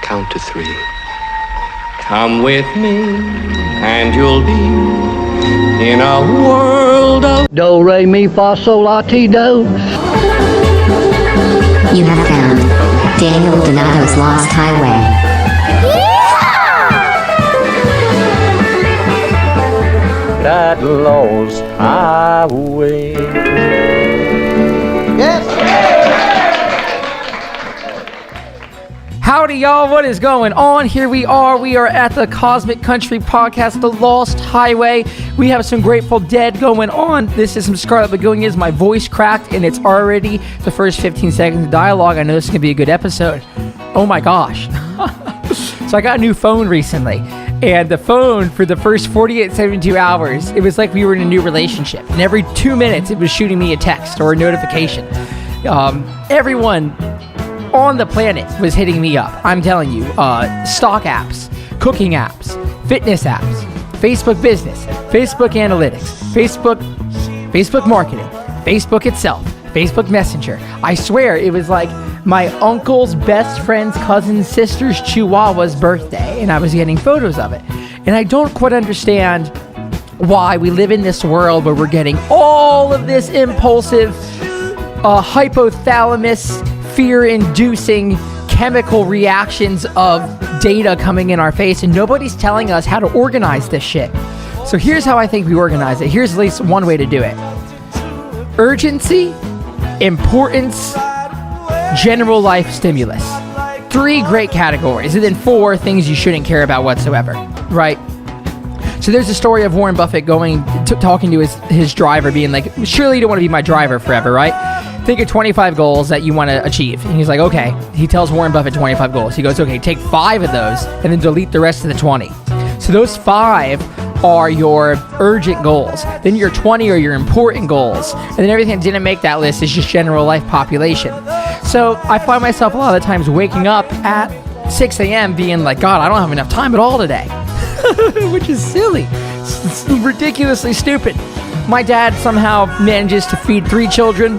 count to 3. Come with me, and you'll be in a world of Do, re, mi, fa, sol, la, ti, do. You have found Daniel Donato's Lost Highway. That lost highway. Howdy, y'all. What is going on? Here we are. We are at the Cosmic Country Podcast, The Lost Highway. We have some Grateful Dead going on. This is some Scarlet Begonias. My voice cracked, and it's already the first 15 seconds of dialogue. I know this is going to be a good episode. Oh my gosh. So I got a new phone recently. And the phone, for the first 48, 72 hours, it was like we were in a new relationship. And every 2 minutes, it was shooting me a text or a notification. Everyone on the planet was hitting me up. I'm telling you, stock apps, cooking apps, fitness apps, Facebook business, Facebook analytics, Facebook marketing, Facebook itself, Facebook Messenger. I swear it was like my uncle's best friend's cousin's sister's chihuahua's birthday, and I was getting photos of it. And I don't quite understand why we live in this world where we're getting all of this impulsive, hypothalamus, fear-inducing chemical reactions of data coming in our face, and nobody's telling us how to organize this shit. So here's how I think we organize it. Here's at least one way to do it. Urgency, importance, general life stimulus. 3 great categories, and then 4 things you shouldn't care about whatsoever, right? So there's a story of Warren Buffett talking to his driver, being like, surely you don't want to be my driver forever, right? Think of 25 goals that you want to achieve. And he's like, okay. He tells Warren Buffett 25 goals. He goes, okay, take 5 of those and then delete the rest of the 20. So those 5 are your urgent goals. Then your 20 are your important goals. And then everything that didn't make that list is just general life population. So I find myself a lot of the times waking up at 6 a.m. being like, God, I don't have enough time at all today. Which is silly. It's ridiculously stupid. My dad somehow manages to feed 3 children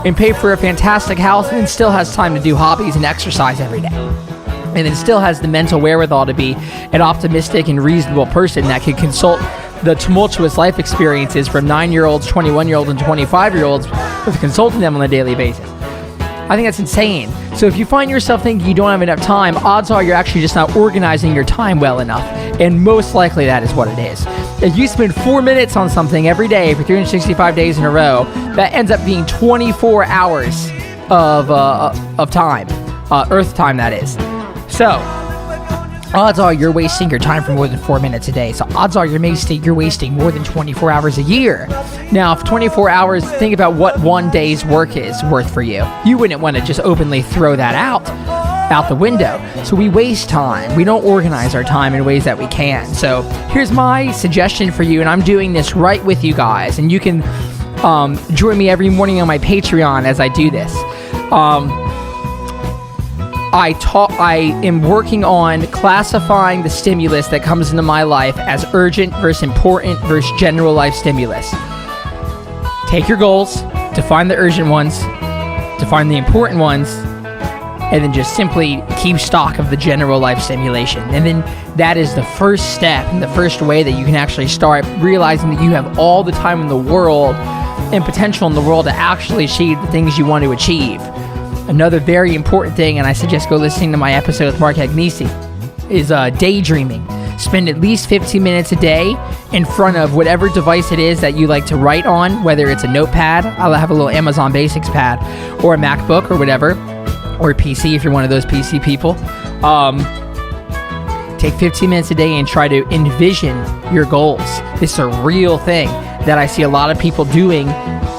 and pay for a fantastic house, and then still has time to do hobbies and exercise every day. And then still has the mental wherewithal to be an optimistic and reasonable person that can consult the tumultuous life experiences from 9-year-olds, 21-year-olds, and 25-year-olds with consulting them on a daily basis. I think that's insane. So if you find yourself thinking you don't have enough time, odds are you're actually just not organizing your time well enough. And most likely that is what it is. If you spend 4 minutes on something every day for 365 days in a row, that ends up being 24 hours of time. Earth time, that is. So, odds are you're wasting your time for more than 4 minutes a day. So odds are you're wasting more than 24 hours a year. Now, if 24 hours, think about what one day's work is worth for you. You wouldn't want to just openly throw that out the window. So we waste time. We don't organize our time in ways that we can. So here's my suggestion for you, and I'm doing this right with you guys. And you can join me every morning on my Patreon as I do this. I am working on classifying the stimulus that comes into my life as urgent versus important versus general life stimulus. Take your goals, define the urgent ones, define the important ones, and then just simply keep stock of the general life stimulation. And then that is the first step and the first way that you can actually start realizing that you have all the time in the world and potential in the world to actually achieve the things you want to achieve. Another very important thing, and I suggest go listening to my episode with Mark Agnesi, is daydreaming. Spend at least 15 minutes a day in front of whatever device it is that you like to write on, whether it's a notepad, I'll have a little Amazon Basics pad, or a MacBook or whatever, or a PC if you're one of those PC people. Take 15 minutes a day and try to envision your goals. This is a real thing that I see a lot of people doing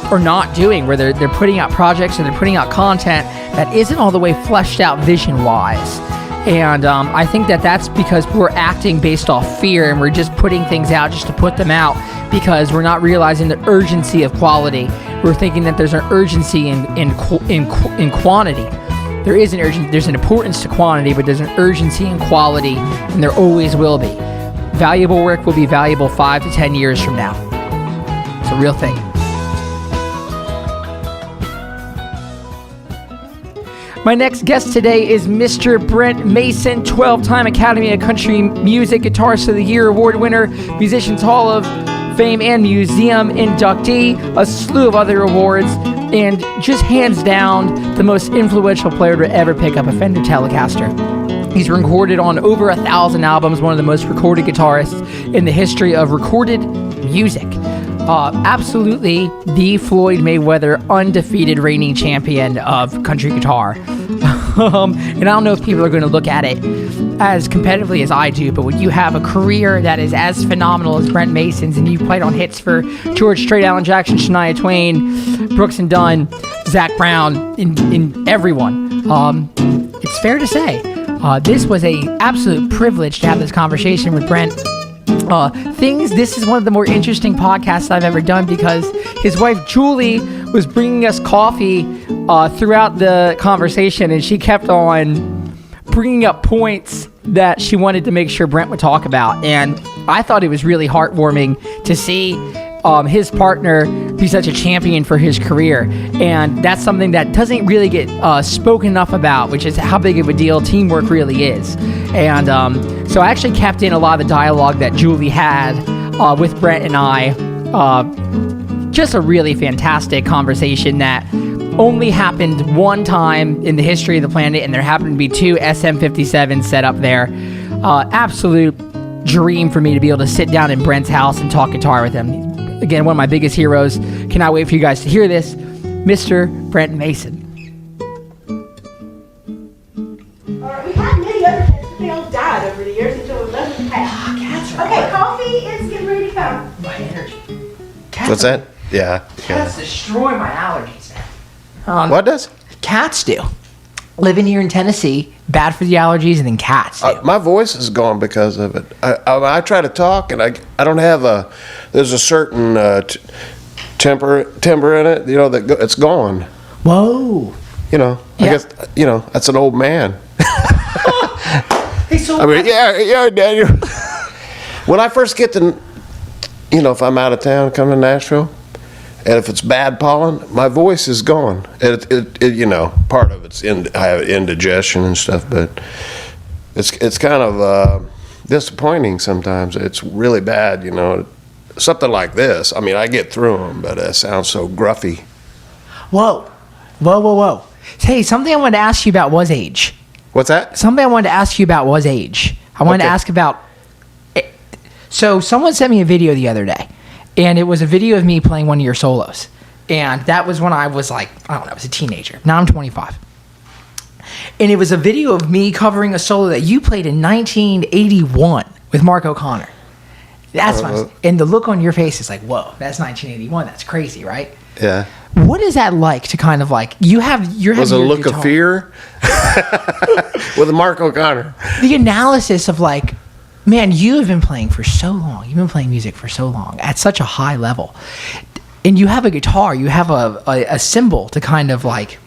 or not doing, where they're putting out projects or they're putting out content that isn't all the way fleshed out vision-wise. And I think that's because we're acting based off fear, and we're just putting things out just to put them out because we're not realizing the urgency of quality. We're thinking that there's an urgency in quantity. There is there's an importance to quantity, but there's an urgency in quality, and there always will be. Valuable work will be valuable 5 to 10 years from now. It's a real thing. My next guest today is Mr. Brent Mason, 12-time Academy of Country Music Guitarist of the Year award winner, Musicians Hall of Fame and Museum inductee, a slew of other awards, and just hands down the most influential player to ever pick up a Fender Telecaster. He's recorded on over 1,000 albums, one of the most recorded guitarists in the history of recorded music. Absolutely the Floyd Mayweather undefeated reigning champion of country guitar. And I don't know if people are going to look at it as competitively as I do, but when you have a career that is as phenomenal as Brent Mason's, and you played on hits for George Strait, Alan Jackson, Shania Twain, Brooks and Dunn, Zach Brown, in everyone, it's fair to say this was a absolute privilege to have this conversation with Brent. This is one of the more interesting podcasts I've ever done because his wife Julie was bringing us coffee throughout the conversation, and she kept on bringing up points that she wanted to make sure Brent would talk about. And I thought it was really heartwarming to see his partner be such a champion for his career. And that's something that doesn't really get spoken enough about, which is how big of a deal teamwork really is. And so I actually kept in a lot of the dialogue that Julie had with Brent and I. Just a really fantastic conversation that only happened one time in the history of the planet, and there happened to be two SM57s set up there. Absolute dream for me to be able to sit down in Brent's house and talk guitar with him. Again, one of my biggest heroes. Cannot wait for you guys to hear this. Mr. Brent Mason. All right, we had many other cats, but they all died over the years until we left the cat. Cats are Okay, coffee is getting ready to come. my energy. What's that? Yeah. Cats destroy my allergies, man. What does? Cats do. Living here in Tennessee, bad for the allergies, and then cats do. My voice is gone because of it. I try to talk, and I don't have a. There's a certain timbre in it. You know that it's gone. Whoa. You know. Yeah. I guess that's an old man. Hey, so I mean, yeah, Daniel. When I first get to, if I'm out of town, come to Nashville, and if it's bad pollen, my voice is gone. Part of it's I have indigestion and stuff, but it's kind of disappointing sometimes. It's really bad, Something like this. I mean, I get through them, but it sounds so gruffy. Whoa. Hey, something I wanted to ask you about was age. What's that? Something I wanted to ask you about was age. I wanted to ask about. So someone sent me a video the other day, and it was a video of me playing one of your solos, and that was when I was like, I was a teenager. Now I'm 25, and it was a video of me covering a solo that you played in 1981 with Mark O'Connor. That's and the look on your face is like, whoa, that's 1981. That's crazy, right? Yeah. What is that like to kind of like Was it a look of fear with Mark O'Connor? The analysis of like, man, you have been playing for so long. You've been playing music for so long at such a high level, and you have a guitar. You have a symbol to kind of like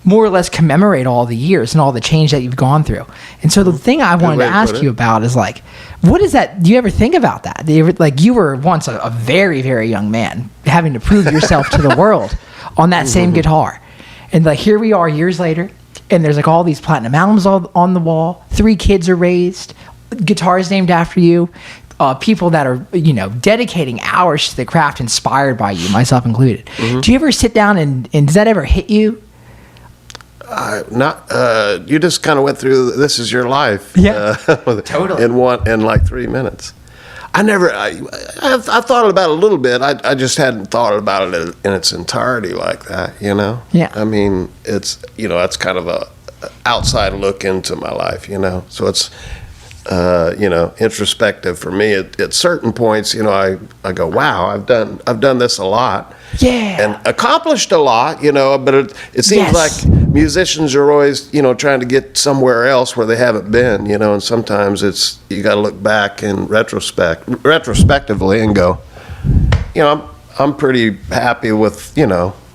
more or less commemorate all the years and all the change that you've gone through. And so the thing I wanted to ask you about is like, what is that? Do you ever think about that? You were once a very, very young man having to prove yourself to the world on that same guitar. And like, here we are years later, and there's like all these platinum albums on the wall. 3 kids are raised, guitars named after you, people that are, dedicating hours to the craft inspired by you, myself included. Do you ever sit down and does that ever hit you? You just kind of went through. This is your life. Yeah, totally. In like 3 minutes. I've thought about it a little bit. I just hadn't thought about it in its entirety like that. Yeah. I mean, it's that's kind of a outside look into my life. So it's introspective for me. At certain points, I go, wow, I've done this a lot. Yeah. And accomplished a lot, but it seems like musicians are always, trying to get somewhere else where they haven't been, and sometimes you got to look back and retrospectively and go, I'm pretty happy with,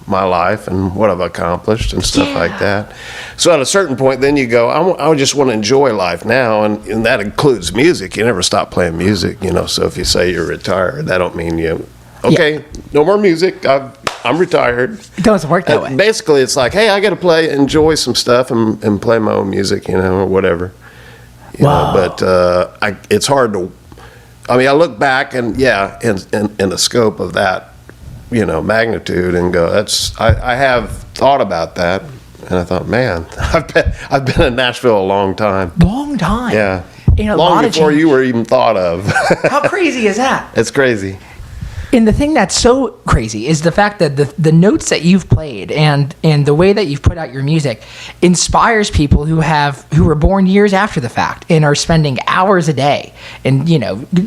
my life and what I've accomplished and stuff like that. So at a certain point, then you go, I just want to enjoy life now, and that includes music. You never stop playing music, So if you say you're retired, that don't mean you okay, no more music. I'm retired. It doesn't work that way. Basically, it's like, hey, I got to enjoy some stuff and play my own music, or whatever. You know, but it's hard to. I mean, I look back and in the scope of that, magnitude, and go, I have thought about that, and I thought, man, I've been in Nashville a long time. Long time. Yeah. Long Long before you were even thought of. How crazy is that? It's crazy. And the thing that's so crazy is the fact that the notes that you've played and the way that you've put out your music inspires people who were born years after the fact and are spending hours a day and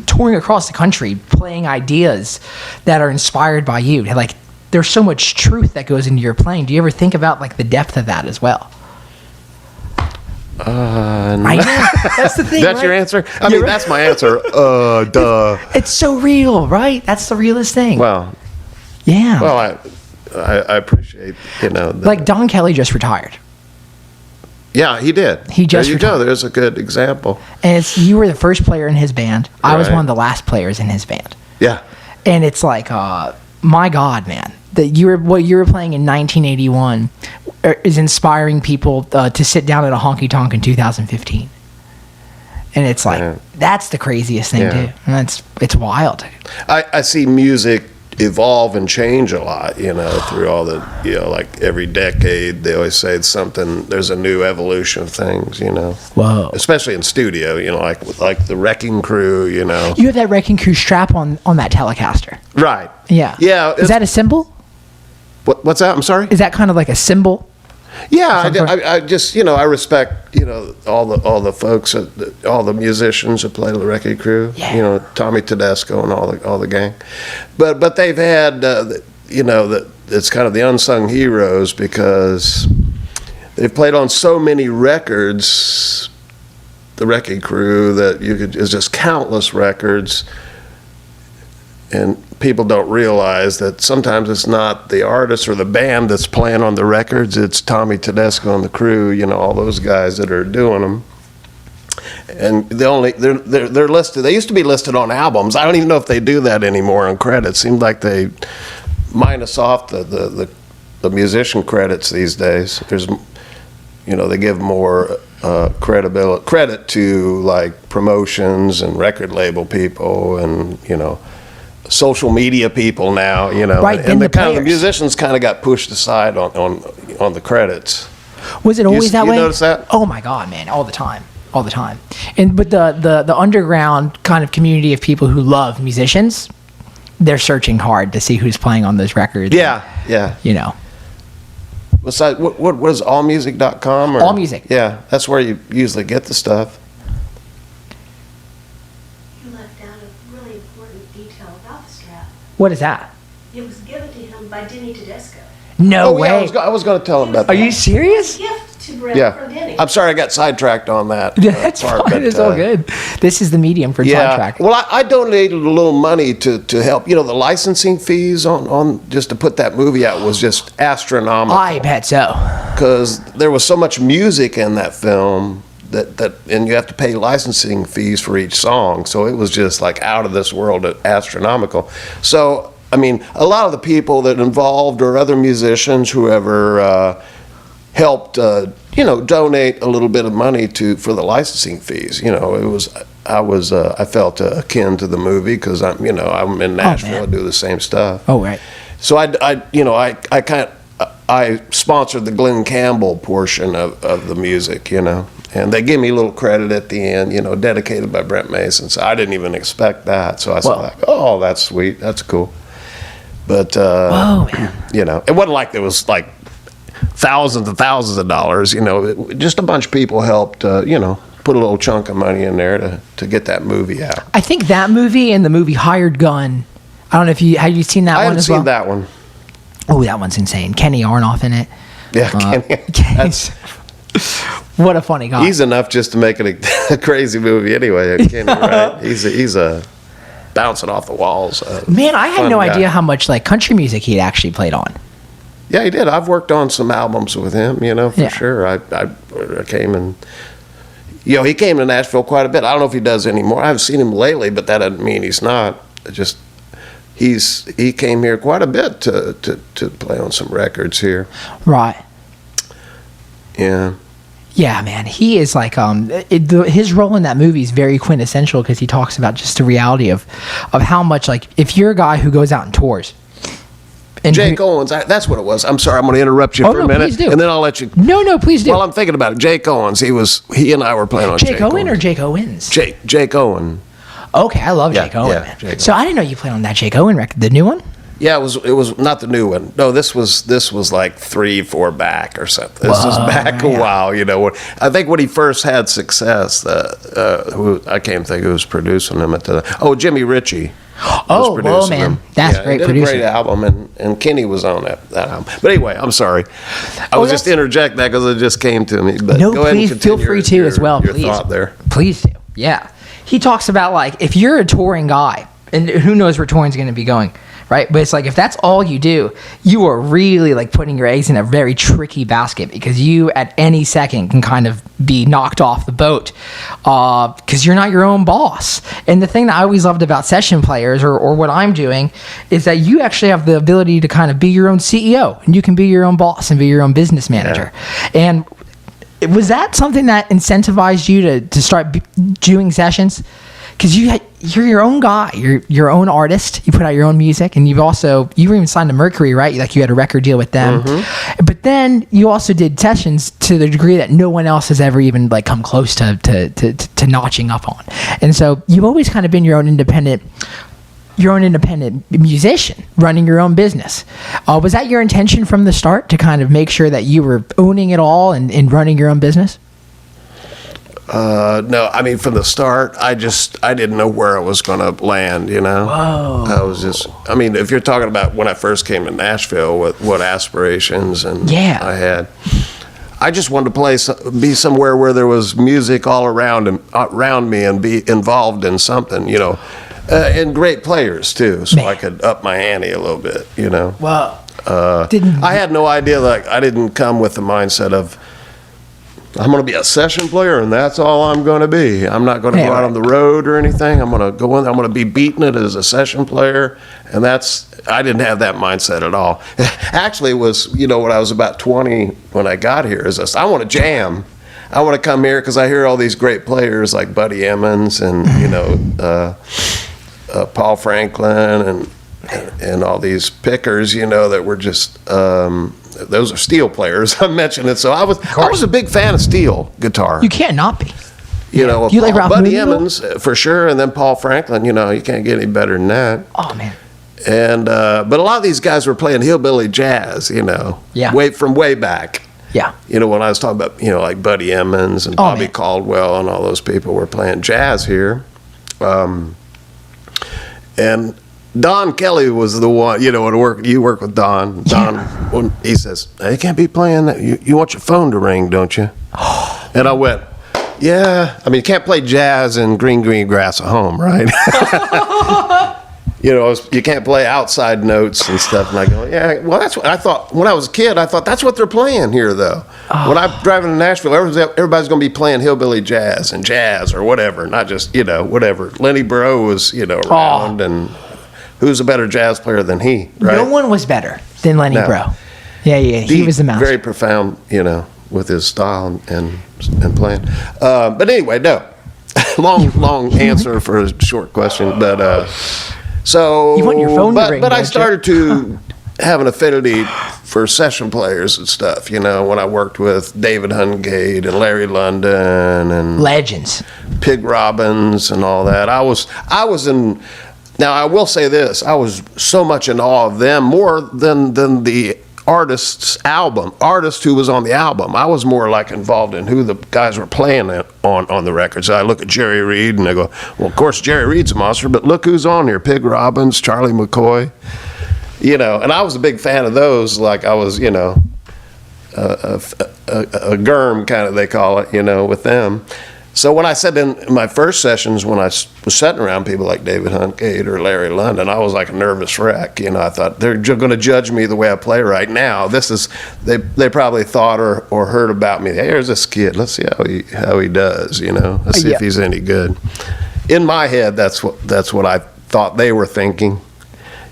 touring across the country playing ideas that are inspired by you. Like, there's so much truth that goes into your playing. Do you ever think about like the depth of that as well? I know. That's the thing. That's right? your answer? I mean, that's my answer. Duh. It's so real, right? That's the realest thing. Well, yeah. Well, I appreciate, like Don Kelly just retired. Yeah, he did. He just there you retired. go. There's a good example. And you were the first player in his band. I was Right. one of the last players in his band. Yeah. And it's like, my God, man, that what you were playing in 1981 is inspiring people to sit down at a honky tonk in 2015. And it's like, that's the craziest thing too. And it's wild. I see music evolve and change a lot, through all the, like every decade, they always say there's a new evolution of things, Whoa. Especially in studio, like the Wrecking Crew, You have that Wrecking Crew strap on that Telecaster. Right. Yeah. Yeah. Is that a symbol? What's that? I'm sorry? Is that kind of like a symbol? Yeah, I just I respect all the folks, all the musicians that play the Wrecking Crew. Yeah. Tommy Tedesco and all the gang, but they've had it's kind of the unsung heroes because they've played on so many records, the Wrecking Crew, that it's just countless records. And people don't realize that sometimes it's not the artist or the band that's playing on the records. It's Tommy Tedesco and the crew, all those guys that are doing them. And they're listed. They used to be listed on albums. I don't even know if they do that anymore on credits. Seems like they minus off the musician credits these days. There's, they give more credit to like promotions and record label people and social media people now, Right, and the musicians kind of got pushed aside on the credits. Was it always that way? You notice that? Oh my God, man, all the time. But the underground kind of community of people who love musicians, they're searching hard to see who's playing on those records. Yeah. Besides, what is allmusic.com? Or? Allmusic. Yeah, that's where you usually get the stuff. You left out a really important detail about the strap. What is that? It was given to him by Denny Tedesco. No Yeah, way. I was going to tell him about Are that. you serious? Gift to Brent Yeah. from Denny. I'm sorry I got sidetracked on that. That's part, fine. but, It's all good. This is the medium for sidetrack. Well, I donated a little money to help. The licensing fees on just to put that movie out was just astronomical. I bet so. Because there was so much music in that film that and you have to pay licensing fees for each song. So it was just like out of this world, astronomical. So, I mean, a lot of the people that involved or other musicians, whoever helped, donate a little bit of money for the licensing fees. I felt akin to the movie because I'm in Nashville, I do the same stuff. Oh, right. So I sponsored the Glenn Campbell portion of the music, and they gave me a little credit at the end, dedicated by Brent Mason. So I didn't even expect that. So I was like, oh, that's sweet, that's cool. But Whoa, man. It wasn't like there was like thousands and thousands of dollars. Just a bunch of people helped. Put a little chunk of money in there to get that movie out. I think that movie and the movie Hired Gun. I don't know if have you seen that I one haven't as seen well? that one. Oh, that one's insane. Kenny Aronoff in it. Yeah, that's, what a funny guy. he's enough just to make it a crazy movie anyway. Kenny, right? He's a bouncing off the walls. Man, I had fun no guy. idea how much like country music he'd actually played on. Yeah, he did. I've worked on some albums with him, for sure. I came and, he came to Nashville quite a bit. I don't know if he does anymore. I haven't seen him lately, but that doesn't mean he's not. he came here quite a bit to play on some records here. Right. Yeah. Yeah, man, he is like his role in that movie is very quintessential because he talks about just the reality of how much, like, if you're a guy who goes out and tours. And Jake Owens, that's what it was. I'm sorry, I'm going to interrupt you for a minute, please do. and then I'll let you. No, please do. While I'm thinking about it, Jake Owens, he and I were playing on Jake Owen Owens. or Jake Owens? Jake Owen. Okay, I love Yeah, Jake Owen. yeah, Man. Jake So I didn't know you played on that Jake Owen record, the new one. Yeah, it was not the new one. No, this was like 3-4 back or something. This was back a while, you know. I think when he first had success, I can't think who was producing him at the. Oh, Jimmy Ritchie. Oh, whoa, man, that's yeah, great did producing. a great album, and Kenny was on that album. But anyway, I'm sorry. I was just interject that because it just came to me. But No, go ahead and please feel continue free to your, as well. Your Please, thought there. please do. Yeah, he talks about, like, if you're a touring guy, and who knows where touring's going to be going, right? But it's like, if that's all you do, you are really like putting your eggs in a very tricky basket because you at any second can kind of be knocked off the boat because you're not your own boss. And the thing that I always loved about session players or what I'm doing is that you actually have the ability to kind of be your own CEO and you can be your own boss and be your own business manager. And was that something that incentivized you to start doing sessions? Because you're your own guy, you're your own artist. You put out your own music, and you were even signed to Mercury, right? Like you had a record deal with them. Mm-hmm. But then you also did sessions to the degree that no one else has ever even like come close to notching up on. And so you've always kind of been your own independent musician, running your own business. Was that your intention from the start to kind of make sure that you were owning it all and running your own business? No, I mean, from the start, I didn't know where I was going to land, you know? Whoa. I mean, if you're talking about when I first came to Nashville, what aspirations and I had, I just wanted to be somewhere where there was music all around me and be involved in something, you know, and great players too, so I could up my ante a little bit, you know? Wow. I had no idea, like, I didn't come with the mindset of, I'm going to be a session player, and that's all I'm going to be. I'm not going to go out on the road or anything. I'm going to go in. I'm going to be beating it as a session player, and I didn't have that mindset at all. Actually, it was, you know, when I was about 20 when I got here, I want to jam. I want to come here because I hear all these great players like Buddy Emmons and, you know, Paul Franklin and all these pickers, you know, that were just those are steel players. I mentioned it, so I was a big fan of steel guitar. You can't not be. You know, you like Ralph Buddy Mooney, Emmons for sure, and then Paul Franklin. You know, you can't get any better than that. Oh man. And but a lot of these guys were playing hillbilly jazz. You know, from way back. Yeah. You know, when I was talking about, you know, like Buddy Emmons and Bobby Caldwell and all those people were playing jazz here, and Don Kelly was the one, you know, you work with Don. Don, he says, "Hey, you can't be playing that. You want your phone to ring, don't you?" And I went, "Yeah. I mean, you can't play jazz in green grass at home, right?" You know, you can't play outside notes and stuff. And I go, "Yeah, well, that's what I thought when I was a kid. I thought that's what they're playing here, though. When I'm driving to Nashville, everybody's going to be playing hillbilly jazz or whatever, not just, you know, whatever. Lenny Breau was, you know, around and." Who's a better jazz player than he, right? No one was better than Lenny Breau. Yeah, he was the master. Very profound, you know, with his style and playing. But anyway, no. long answer for a short question. But so, you want your phone to ring, but I started to have an affinity for session players and stuff, you know, when I worked with David Hungate and Larry London and legends, Pig Robbins and all that. I was in. Now, I will say this, I was so much in awe of them, more than the artist who was on the album. I was more like involved in who the guys were playing on the records. I look at Jerry Reed and I go, well, of course, Jerry Reed's a monster, but look who's on here, Pig Robbins, Charlie McCoy, you know, and I was a big fan of those, like I was, you know, a germ kind of, they call it, you know, with them. So when I said in my first sessions, when I was sitting around people like David Hungate or Larry London, I was like a nervous wreck. You know, I thought they're going to judge me the way I play right now. They probably thought or heard about me. Hey, here's this kid. Let's see how he does. You know, let's see if he's any good. In my head, that's what I thought they were thinking.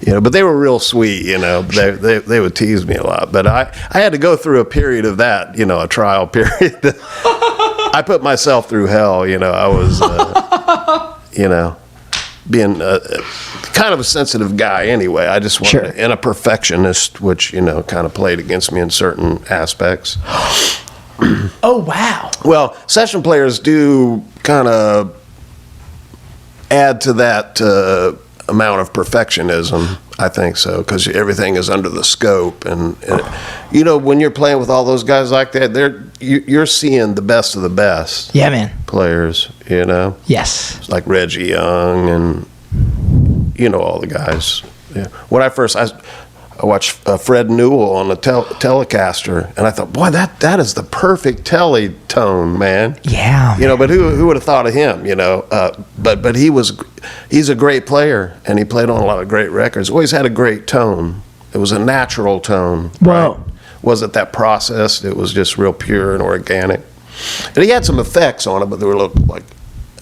But they were real sweet, They would tease me a lot. But I had to go through a period of that, a trial period. I put myself through hell, I was, being kind of a sensitive guy anyway. I just wanted and a perfectionist, which, kind of played against me in certain aspects. Oh, wow. Well, session players do kind of add to that amount of perfectionism, I think so, because everything is under the scope. And when you're playing with all those guys like that, you're seeing the best of the best. Yeah, man. Players, Yes. It's like Reggie Young and, all the guys. Yeah. When I watched Fred Newell on the Telecaster, and I thought, boy, that is the perfect tele tone, man. Yeah. But who would have thought of him? But he's a great player, and he played on a lot of great records. Always had a great tone. It was a natural tone. Whoa. Right? Wasn't that processed? It was just real pure and organic. And he had some effects on it, but they were like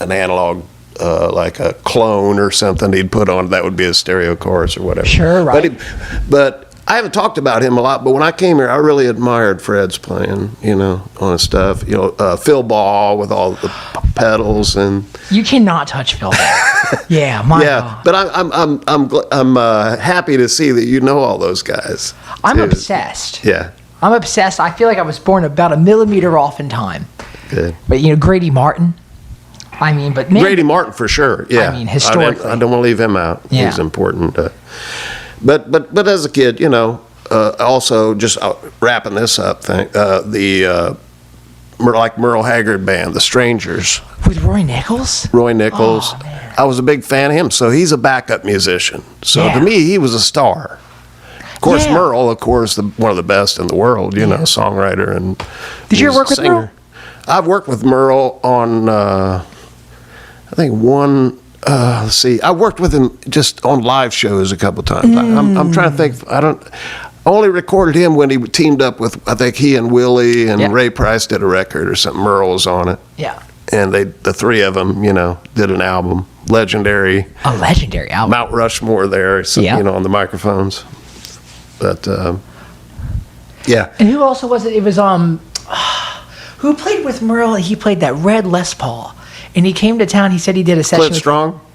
an analog. Like a clone or something he'd put on, that would be a stereo chorus or whatever. Sure, right. But I haven't talked about him a lot, but when I came here, I really admired Fred's playing, on his stuff. Phil Ball with all the pedals and. You cannot touch Phil Ball. Yeah, God. But I'm happy to see that you know all those guys. I'm obsessed. Yeah. I'm obsessed. I feel like I was born about a millimeter off in time. Good. But Grady Martin. But man, Grady Martin for sure. Yeah. Historically, I don't want to leave him out. Yeah. He's important. But as a kid, also just wrapping this up, like Merle Haggard band, The Strangers. With Roy Nichols. Oh, man. I was a big fan of him. So he's a backup musician. So to me, he was a star. Of course, Merle, one of the best in the world. Songwriter and. Did you ever work with Merle? I've worked with Merle on. I think one, let's see, I worked with him just on live shows a couple times. I'm trying to think, I only recorded him when he teamed up with, I think he and Willie and Ray Price did a record or something. Merle was on it. Yeah. And the three of them, did an album. Legendary. A legendary album. Mount Rushmore there, on the microphones. But, yeah. And who also was it? It was, who played with Merle? He played that red Les Paul. And he came to town. He said he did a session.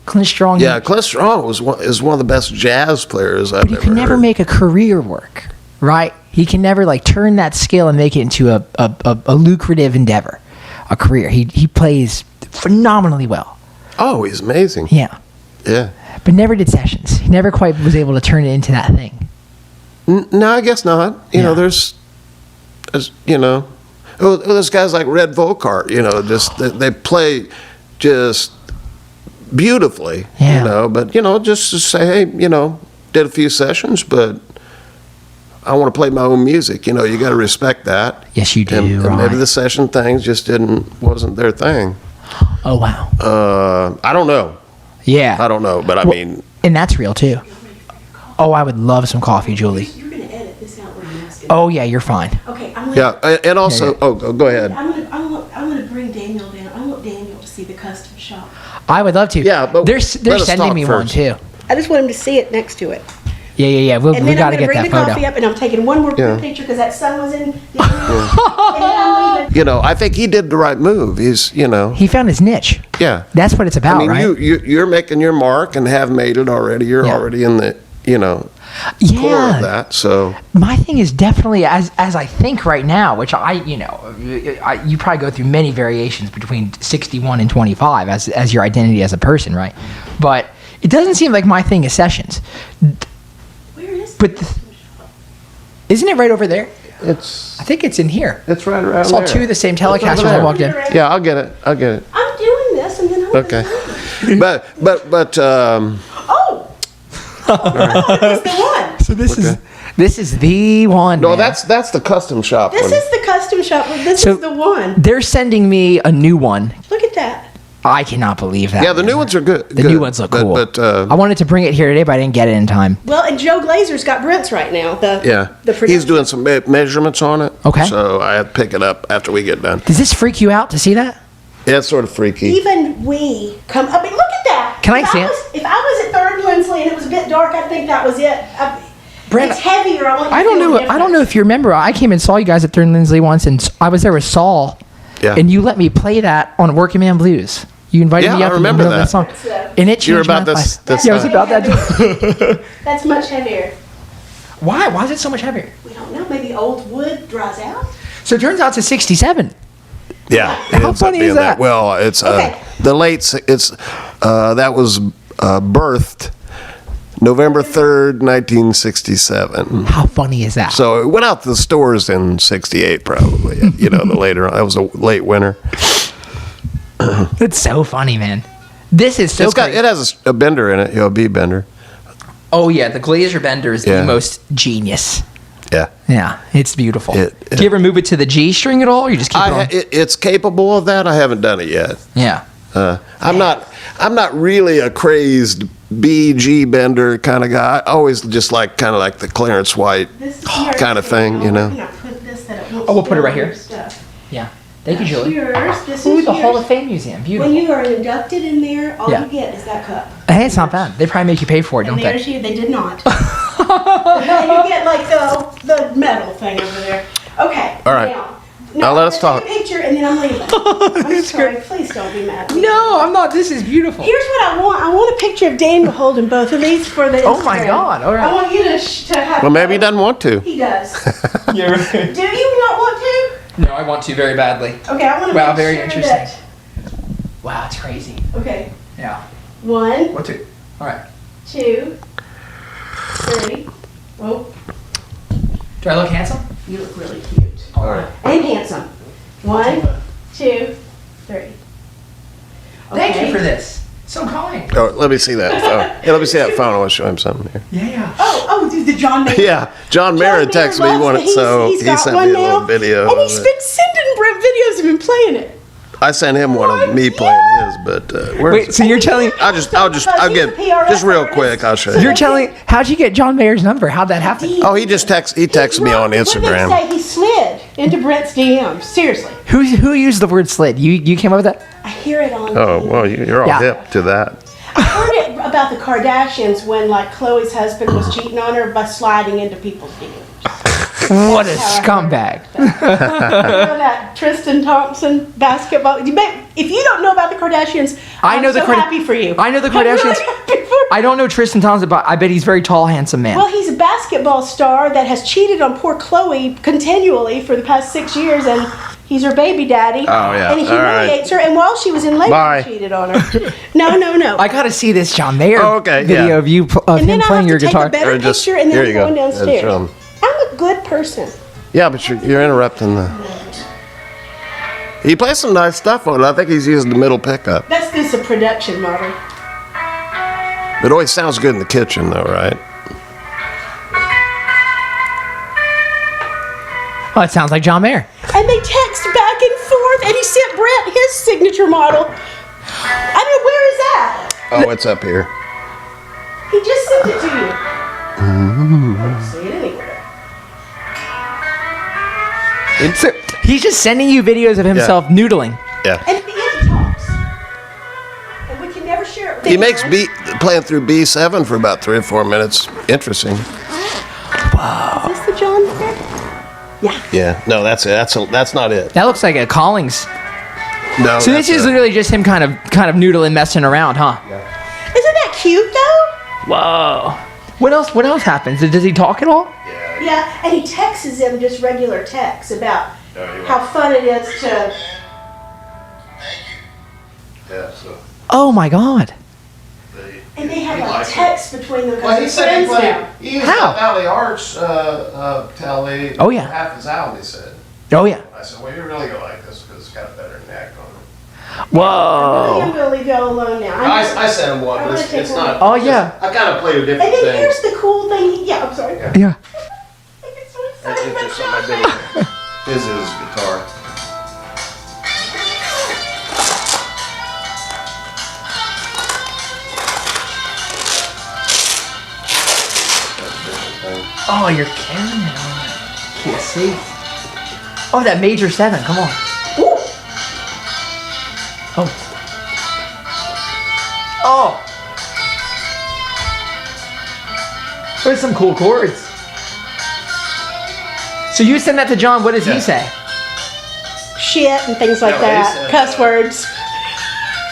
Clint Strong. Yeah, Clint Strong is one of the best jazz players I've ever heard. But he can never make a career work, right? He can never turn that skill and make it into a lucrative endeavor, a career. He plays phenomenally well. Oh, he's amazing. Yeah. Yeah. But never did sessions. He never quite was able to turn it into that thing. No, I guess not. There's there's guys like Red Volkart, they play just beautifully, but, just to say, hey, did a few sessions, but I want to play my own music. You got to respect that. Yes, you do. And maybe the session things just wasn't their thing. Oh, wow. I don't know. Yeah. I don't know, but and that's real too. Oh, I would love some coffee, Julie. You're going to edit this out when I'm asking. Oh, yeah, you're fine. Okay, I'm going to. Yeah, and also, go ahead. I'm going to bring Daniel down. I want Daniel to see the custom shop. I would love to. Yeah, but they're let us sending talk me first. one too. I just want him to see it next to it. Yeah. We And then got to I'm get going to bring that the coffee photo. up, and I'm taking one more picture because that sun was in. And then I think he did the right move. He's, He found his niche. Yeah. That's what it's about, right? You're making your mark and have made it already. You're already in the, core of that. So my thing is definitely as I think right now, which you probably go through many variations between 61 and 25 as your identity as a person, right? But it doesn't seem like my thing is sessions. where is But isn't it right over there? I think it's in here. It's right around I saw there. two of the same It's over Telecasters there. I walked in. Yeah, I'll get it. I'm doing this, and then I'm Okay. But Oh! It's the one. So this is the one. no, man. that's the custom shop This one. is the custom shop. This So- is the one. They're sending me a new one. Look at that. I cannot believe that. Yeah, the new ones are good. The new ones look cool. But I wanted to bring it here today, but I didn't get it in time. Well, and Joe Glazer's got Brent's right now. The he's production. doing some measurements on it. Okay. So I have to pick it up after we get done. Does this freak you out to see that? Yeah, it's sort of freaky. Even we come. I mean, look at that. Can I see it? If I was at Third Lindsley and it was a bit dark, I think that was it. Brent, it's heavier. I don't know if you remember. I came and saw you guys at Third Lindsley once, and I was there with Saul. Yeah. And you let me play that on Working Man Blues. You invited me up. I remember that song, and it changed You were about my this. life. Yeah, it was about that. That's much heavier. Why? Why is it so much heavier? We don't know. Maybe old wood dries out. So it turns out it's a 67. Yeah. How funny is that? Well, it's Okay. the late. That was birthed November 3rd, 1967. How funny is that? So it went out to the stores in '68, probably. The later on. That was a late winter. It's so funny, man. This is so. It has a bender in it, a B bender. Oh yeah, the Glazer bender is the most genius. Yeah. Yeah, it's beautiful. Do you ever move it to the G string at all, or you just keep it on? It's capable of that. I haven't done it yet. Yeah. I'm not really a crazed BG bender kind of guy. I always just like kind of like the Clarence White kind of thing, Oh, we'll put it right here. Yeah. Thank you, Julie. Yours. This Ooh, is the yours. Hall of Fame Museum. Beautiful. When you are inducted in there, all Yeah. you get is that cup. Hey, it's not bad. They probably make you pay for it, And don't there's they? you. They did not. And you get like the metal thing over there. Okay. All right. Now let us talk. Take a picture and then I'm leaving. I'm sorry. Please don't be mad at me. No, I'm not. This is beautiful. Here's what I want. I want a picture of Daniel holding both of these for the Instagram. Oh my God! All right. I want you to have. Well, maybe he doesn't want to. He does. You're right. Do you not want to? No, I want to very badly. Okay, I want to Wow, make very sure interesting. that- Wow, it's crazy. Okay. Yeah. 1, 1, 2. All right. 2, 3. Oh, Do I look handsome? you look really cute. All right. And handsome. 1, 2, 3. Thank Okay. you for this. So kind. Oh, let me see that phone. Yeah, let me see that phone. I want to show him something here. Yeah. Oh, the John Mayer. Yeah, John Mayer texted me one, so he got sent one me a little now, video. and of he's it. been sending Brent videos of him playing it. I sent him one of me playing his, but where Wait, is so it? you're telling I'll get just real quick. I'll show you. you're telling how'd you get John Mayer's number? How'd that happen? Oh, he texted me on What did Instagram. they say? He slid into Brent's DMs. Seriously. Who used the word slid? You came up with that? I hear it on Oh well, you're all Yeah. hip to that. I heard it about the Kardashians when like Khloe's husband was cheating on her by sliding into people's DMs. What a That's how I scumbag. You know that Tristan Thompson basketball? If you don't know about the Kardashians, I'm so happy for you. I know the I'm really Kardashians. happy for you. I don't know Tristan Thompson, but I bet he's a very tall, handsome man. Well, he's a basketball star that has cheated on poor Khloe continually for the past 6 years, and he's her baby daddy. Oh, yeah. And he All right. humiliates her, and while she was in labor, Bye. he cheated on her. No. I gotta see this John Mayer Oh, okay, video yeah. of you of And then him I playing have your to take guitar. a better Or just- picture, and then here I'm you go. going That's downstairs. I'm a good person. Yeah, but you're interrupting the. He plays some nice stuff on it. I think he's using the middle pickup. That's just a production, Marvin. It always sounds good in the kitchen, though, right? Oh, it sounds like John Mayer. And they text back and forth, and he sent Brent his signature model. I don't know, where is that? Oh, it's up here. He just sent it to you. I don't see it anywhere. So he's just sending you videos of himself noodling. Yeah. And at the end he talks. And we can never share it with He makes anyone. playing through B7 for about 3 or 4 minutes. Interesting. Is this the John there? Yeah. Yeah. No, that's it. That's not it. That looks like a Collings. No. So this is literally just him kind of noodling, messing around, huh? Isn't that cute though? Whoa. What else happens? Does he talk at all? Yeah, and he texts him just regular texts about how fun it is to. Yeah. So. Oh my God. And they have like texts between them Well, he because said they're he friends played. now. He used How? the Valley Arch tele. Oh, yeah. Half his album. He said. Oh yeah. I said, well, you really go like this because it's got a better neck on it. Whoa. I'm gonna leave y'all alone now. I sent him one, I'm but gonna it's take one. not. Oh yeah. I kind of played a And different then thing. here's the cool thing. Yeah, I'm sorry. Yeah. Yeah. I get so That's excited about interesting. I John did Mayer. it. His is guitar. Oh, you're carrying it on. Can't see. Oh, that major 7. Come on. Oh. Oh. There's some cool chords. So you send that to John. What does he say? Shit and things like that. Cuss words.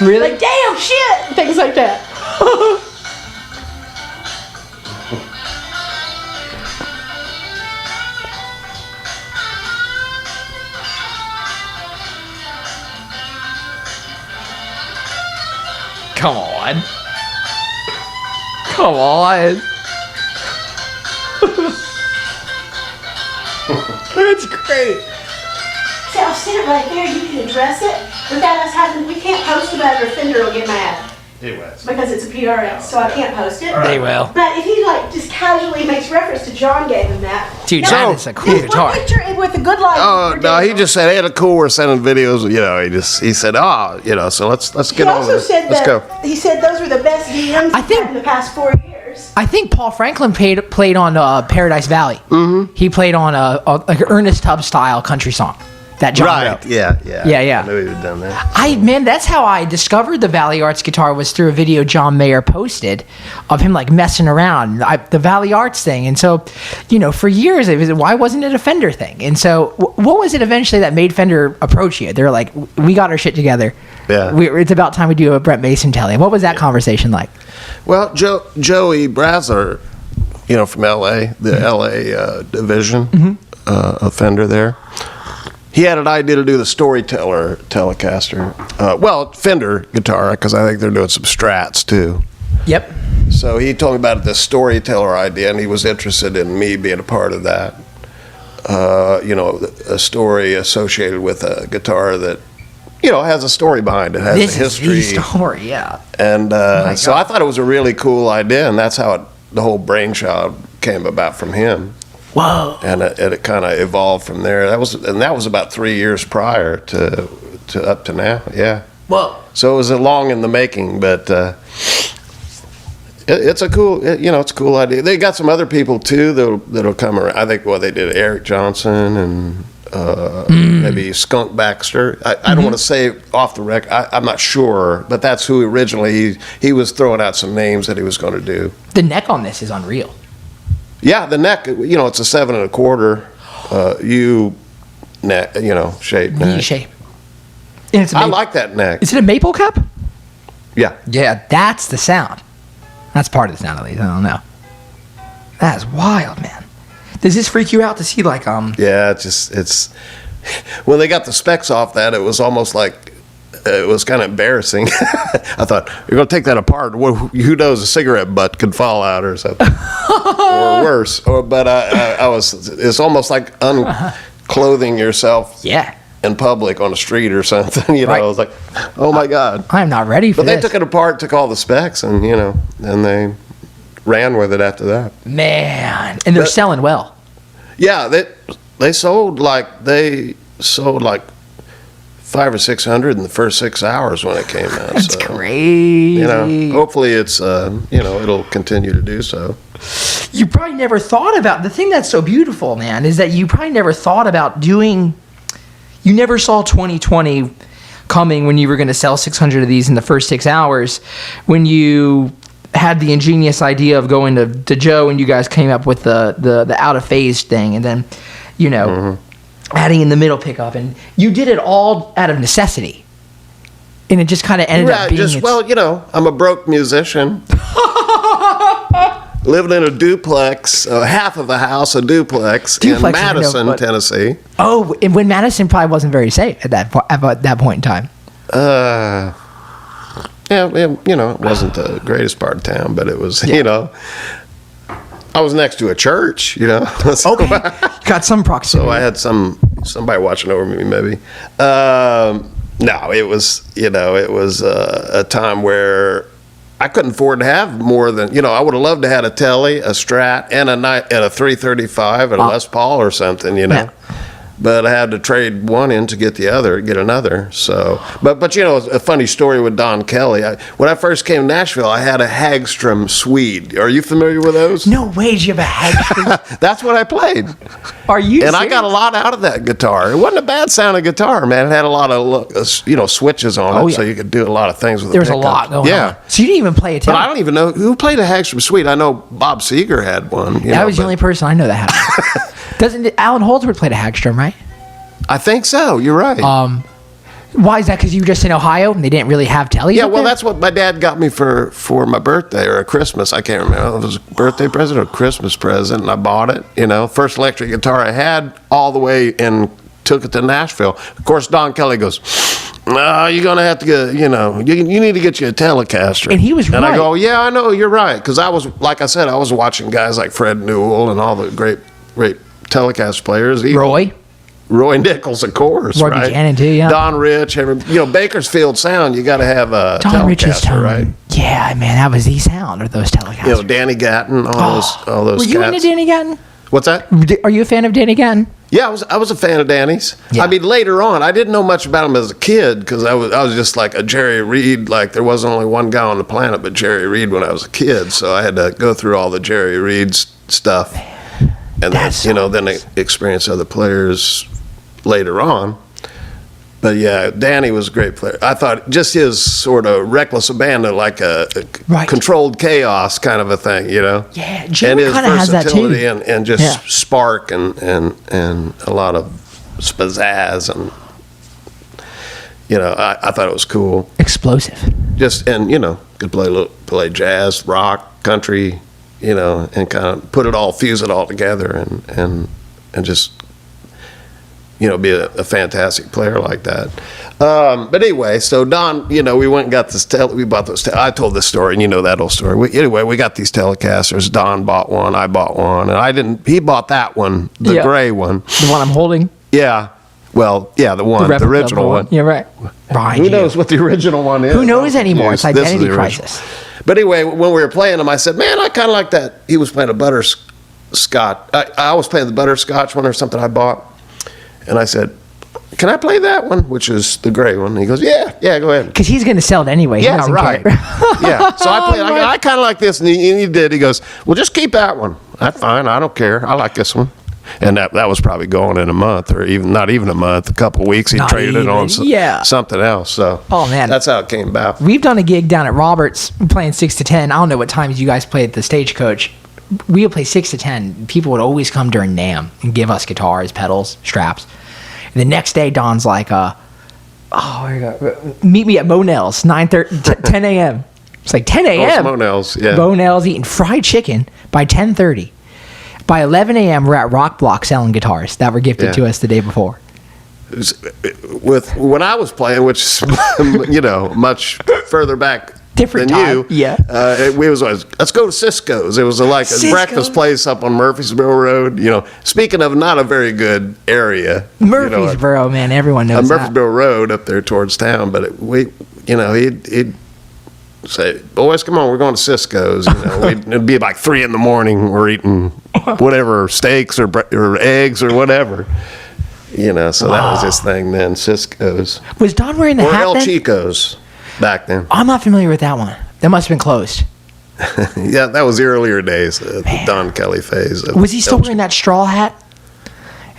Really? Like, damn, shit, and things like that. Come on. Come on. That's great. See, I'll sit it right there. You can address it without us having. We can't post about it or Fender will get mad. Because it's a PRS, so I can't post it. They will. But if he like just casually makes reference to John gave him that. Dude, that is a cool guitar. Picture it with a good light. Oh no, he just said, "Hey, the cool. We're sending videos." You know, he said, "Oh, you know, so let's get on also this. said Let's go." He said those were the best DMs I think- in the past 4 years. I think Paul Franklin played on Paradise Valley. Mm-hmm. He played on like an Ernest Tubb style country song that John Right? wrote. Yeah. Yeah. I knew he had done that. Man, that's how I discovered the Valley Arts guitar was through a video John Mayer posted of him like messing around the Valley Arts thing. And so, you know, for years it was, why wasn't it a Fender thing? And so, what was it eventually that made Fender approach you? They were like, we got our shit together. Yeah. It's about time we do a Brent Mason telly. What was that conversation like? Well, Joey Brazzler, you know, from L.A., the L.A. division of Fender there. He had an idea to do the Storyteller Telecaster. Fender guitar, because I think they're doing some Strats too. Yep. So he told me about this Storyteller idea, and he was interested in me being a part of that. You know, a story associated with a guitar that, you know, has a story behind it, has This a history. is the story, yeah. And my so God. I thought it was a really cool idea, and that's how the whole brainchild came about from him. Whoa. And it kind of evolved from there. That was about 3 years prior to up to now. Yeah. Whoa. So it was long in the making, but it's a cool, it's a cool idea. They got some other people too that'll come around. I think they did Eric Johnson and maybe Skunk Baxter. I don't want to say off the record. I'm not sure, but that's who originally he was throwing out some names that he was going to do. The neck on this is unreal. Yeah, the neck. It's a 7 1/4 U neck. Shape neck. V-shape. And it's I like that neck. Is it a maple cup? Yeah. Yeah, that's the sound. That's part of the sound, at least. I don't know. That is wild, man. Does this freak you out to see, like, Yeah, it's when they got the specs off that, it was almost like it was kind of embarrassing. I thought, you're going to take that apart. Who knows, a cigarette butt could fall out or something. Or worse. But it's almost like unclothing yourself yeah. in public on the street or something. Right. I was like, oh my God. I'm not ready for But this. they took it apart, took all the specs, and and they ran with it after that. Man. And they're selling well. Yeah, they sold like 500 or 600 in the first 6 hours when it came out. That's so, crazy. hopefully it's it'll continue to do so. You probably never thought about, the thing that's so beautiful, man, is that you probably never thought about you never saw 2020 coming when you were going to sell 600 of these in the first 6 hours, when you had the ingenious idea of going to Joe and you guys came up with the out of phase thing, and then adding in the middle pickup, and you did it all out of necessity, and it just kind of ended up being I'm a broke musician living in a duplex, half of a house, a duplex in Madison, Tennessee. Oh, and when Madison probably wasn't very safe at that point in time. It wasn't the greatest part of town, but it was, I was next to a church, So, Okay, got some proximity. so I had somebody watching over me, maybe. No, it was a time where I couldn't afford to have more than, I would have loved to have a Tele, a Strat, and a 335, and a Les Paul or something, Yeah. but I had to trade one in to get another. So, but you know, a funny story with Don Kelly. When I first came to Nashville, I had a Hagstrom Swede. Are you familiar with those? No way, did you have a Hagstrom? That's what I played. Are you? And serious? I got a lot out of that guitar. It wasn't a bad sounding guitar, man. It had a lot of switches on it, so you could do a lot of things with it. There was a lot going on. So you didn't even play a But I don't even know who played a Hagstrom Swede. I know Bob Seger had one. That was the only person I know that had one. Doesn't Alan Holdsworth played a Hagstrom, right? I think so. You're right. Why is that? Because you were just in Ohio and they didn't really have tellies? Yeah, well, that's what my dad got me for my birthday or a Christmas. I can't remember. It was a birthday present or a Christmas present, and I bought it. You know, first electric guitar I had all the way and took it to Nashville. Of course, Don Kelly goes, "No, you're gonna have to get. You know, you need to get you a Telecaster." And he was right. And I go, "Yeah, I know, you're right." Because I was, like I said, I was watching guys like Fred Newell and all the great Telecaster players. Roy Nichols, of course, Roy right? Buchanan too, yeah. Don Rich, Bakersfield Sound. You got to have a Don Rich's Telecaster, tone. right? Yeah, man, that was the sound of those Telecasters. You know, Danny Gatton, all those. Were you cats. into Danny Gatton? What's that? Are you a fan of Danny Gatton? Yeah, I was a fan of Danny's. Yeah. I mean, later on, I didn't know much about him as a kid because I was just like a Jerry Reed. Like there wasn't only one guy on the planet but Jerry Reed when I was a kid, so I had to go through all the Jerry Reed stuff, and then experience other players later on. But yeah, Danny was a great player. I thought just his sort of reckless abandon, like a controlled chaos kind of a thing, you know? Yeah, Jim and his kind of has that too. versatility and just spark and a lot of pizzazz and, you know, I thought it was cool. Explosive. Could play jazz, rock, country, you know, and kind of fuse it all together and just, you know, be a fantastic player like that. But anyway, so Don, you know, we went and got this. We bought those. I told this story, and you know that old story. We got these Telecasters. Don bought one. I bought one, and I didn't. He bought that one, the gray one, the one I'm holding. Yeah. Well, yeah, the original one. Yeah, right. Who knows what the original one is? Who knows anymore? It's identity crisis. But anyway, when we were playing him, I said, "Man, I kind of like that." He was playing a butterscotch. I was playing the butterscotch one or something I bought. And I said, "Can I play that one?" Which is the gray one. And he goes, "Yeah, go ahead." Because he's going to sell it anyway. Yeah, right. Yeah. So I played. I kind of like this, and he did. He goes, "Well, just keep that one." That's fine. I don't care. I like this one. And that was probably going in a month, or not even a month, a couple of weeks. He traded it on something else. So, man, that's how it came about. We've done a gig down at Roberts playing 6 to 10. I don't know what times you guys played at the Stagecoach. We would play 6 to 10. People would always come during NAMM and give us guitars, pedals, straps. And the next day, Don's like, meet me at Monell's, 10 a.m. It's like 10 a.m. Monell's, yeah. Monell's eating fried chicken by 10:30. By 11 a.m., we're at Rock Block selling guitars that were gifted to us the day before. When I was playing, which is, you know, much further back different than time. We was always, let's go to Cisco's. It was like a breakfast place up on Murfreesboro Road. You know, speaking of not a very good area. Murfreesboro, man, everyone knows that. Murfreesboro Road up there towards town. But he'd say, "Boys, come on, we're going to Cisco's." You know, it'd be like 3 a.m. We're eating whatever, steaks or eggs or whatever. You know, so that was his thing then. Cisco's. Was Don wearing the hat El then? Chico's back then. I'm not familiar with that one. That must have been closed. Yeah, that was the earlier days, the Don Kelly phase. Was he still wearing that straw hat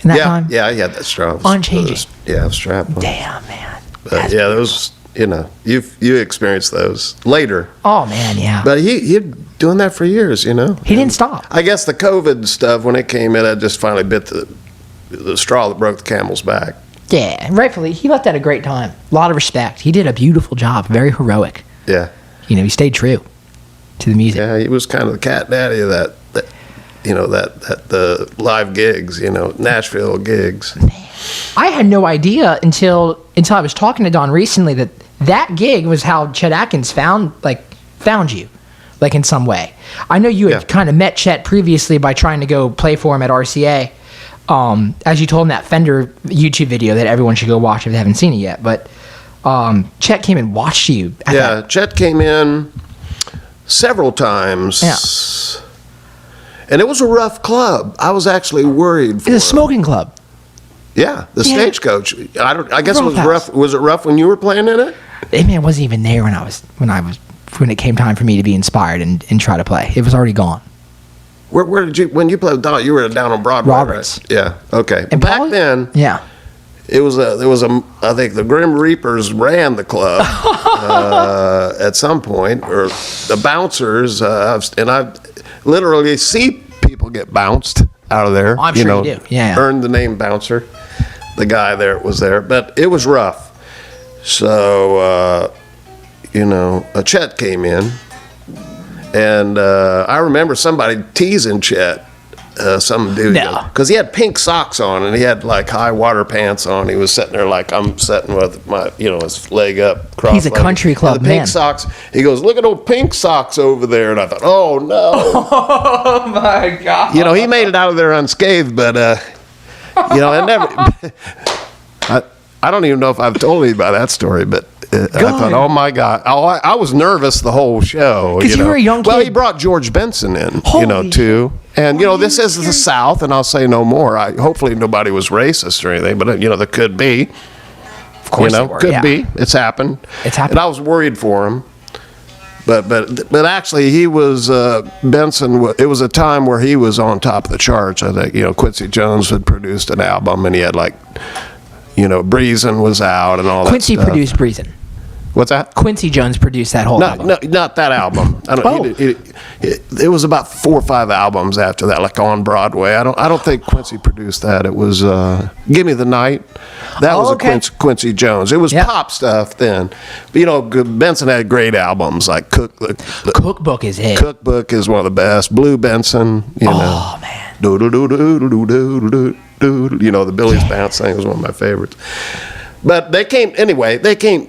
in that time? Yeah, he had that straw. Unchanging. Strap on. Damn, man. But those, you know, you experienced those later. Oh, man, yeah. But he doing that for years, you know. He didn't stop. I guess the COVID stuff, when it came in, I just finally bit the straw that broke the camel's back. Yeah, rightfully. He left at a great time. A lot of respect. He did a beautiful job. Very heroic. Yeah. You know, he stayed true to the music. Yeah, he was kind of the cat daddy of that the live gigs, you know, Nashville gigs. I had no idea until I was talking to Don recently that gig was how Chet Atkins found you, like in some way. I know you had kind of met Chet previously by trying to go play for him at RCA. As you told him that Fender YouTube video that everyone should go watch if they haven't seen it yet. But Chet came and watched you. Chet came in several times. Yeah. And it was a rough club. I was actually worried for It's a smoking club. Yeah, the Yeah. Stagecoach. I guess it was Rough rough. house. Was it rough when you were playing in it? I mean, I wasn't even there when it came time for me to be inspired and try to play. It was already gone. Where did you when you played with Don? You were down on Broadway, Roberts. right? Yeah. Okay. And Back Paul- then, Yeah. there was a I think the Grim Reapers ran the club at some point, or the bouncers, and I literally see people get bounced out of there. I'm sure you do. Yeah. Earned the name bouncer. The guy there was there, but it was rough. So Chet came in, and I remember somebody teasing Chet. Some dude, No. because he had pink socks on and he had like high water pants on. He was sitting there like I'm sitting with my, his leg up. He's a country club and the pink man. socks. He goes, "Look at those pink socks over there." And I thought, "Oh no!" Oh my God. He made it out of there unscathed, but it never. I don't even know if I've told anybody that story, but I thought, oh my God. I was nervous the whole show. 'Cause you were a young Well, kid. he brought George Benson in, Holy too. And, this is the South, and I'll say no more. Hopefully nobody was racist or anything, but, there could be. Of course they were, Could yeah. be. It's happened. It's happened. And I was worried for him. But actually, he was, Benson, it was a time where he was on top of the charts. I think, Quincy Jones had produced an album, and he had Breezin' was out and all Quincy that stuff. produced Breezin'. What's that? Quincy Jones produced that whole album. No, not that album. I don't. Oh. It was about 4 or 5 albums after that, like on Broadway. I don't think Quincy produced that. It was "Give Me the Night." That was okay. a Quincy Jones. It was Yeah. pop stuff then. But Benson had great albums like the Cookbook is it. Cookbook is one of the best. Blue Benson. Oh, man. Do do do do do do do do. The Billy's Bounce thing was one of my favorites. But they came anyway.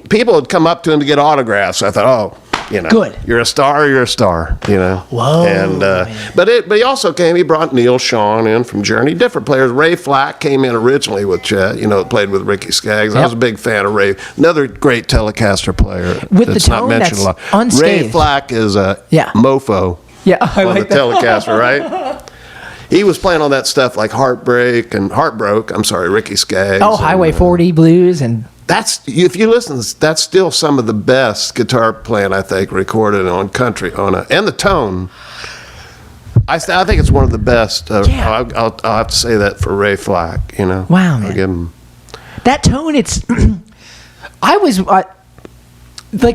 People would come up to him to get autographs. I thought, oh, Good. You're a star. You're a star. Whoa, And but he also came. He brought Neil Sean in from Journey. Different players. Ray Flack came in originally with Chet. Played with Ricky Skaggs. I was a big fan of Ray. Another great Telecaster player. With the that's not tone mentioned that's a lot. unscathed. Ray Flack is a Yeah. mofo. Yeah, I on like the that. Telecaster, right? He was playing on that stuff like Heartbroke. Ricky Skaggs. Oh, Highway 40 blues and That's, if you listen, that's still some of the best guitar playing I think recorded on country and the tone. I think it's one of the best. Yeah. I'll have to say that for Ray Flack. Wow, man. I'll give him. that tone. It's I was like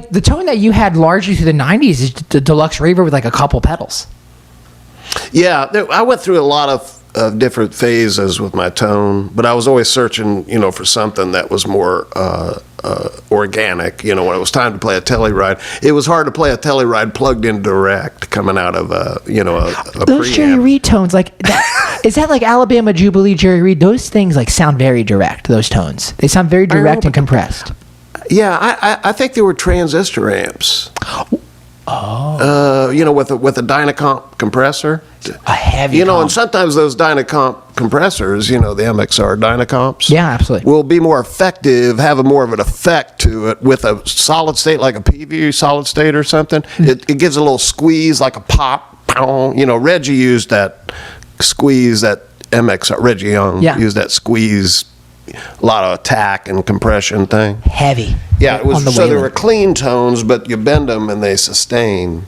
the tone that you had largely through the 90s is the deluxe reverb with like a couple pedals. Yeah, I went through a lot of different phases with my tone, but I was always searching, for something that was more organic. When it was time to play a Telluride, it was hard to play a Telluride plugged in direct, coming out of a Those Jerry preamp. Reed tones, like that, is that like Alabama Jubilee Jerry Reed? Those things like sound very direct. Those tones, they sound very direct and compressed. Yeah, I think they were transistor amps. Oh. With a Dynacomp compressor. A heavy, And comp. sometimes those Dynacomp compressors, the MXR Dynacomps. Yeah, absolutely. Will be more effective, have more of an effect to it with a solid state, like a PV solid state or something. It gives a little squeeze, like a pop. Reggie used that squeeze, that MXR, Reggie Young used that squeeze, a lot of attack and compression thing. Heavy. Yeah, it was, On the so they Wayland. were clean tones, but you bend them and they sustain.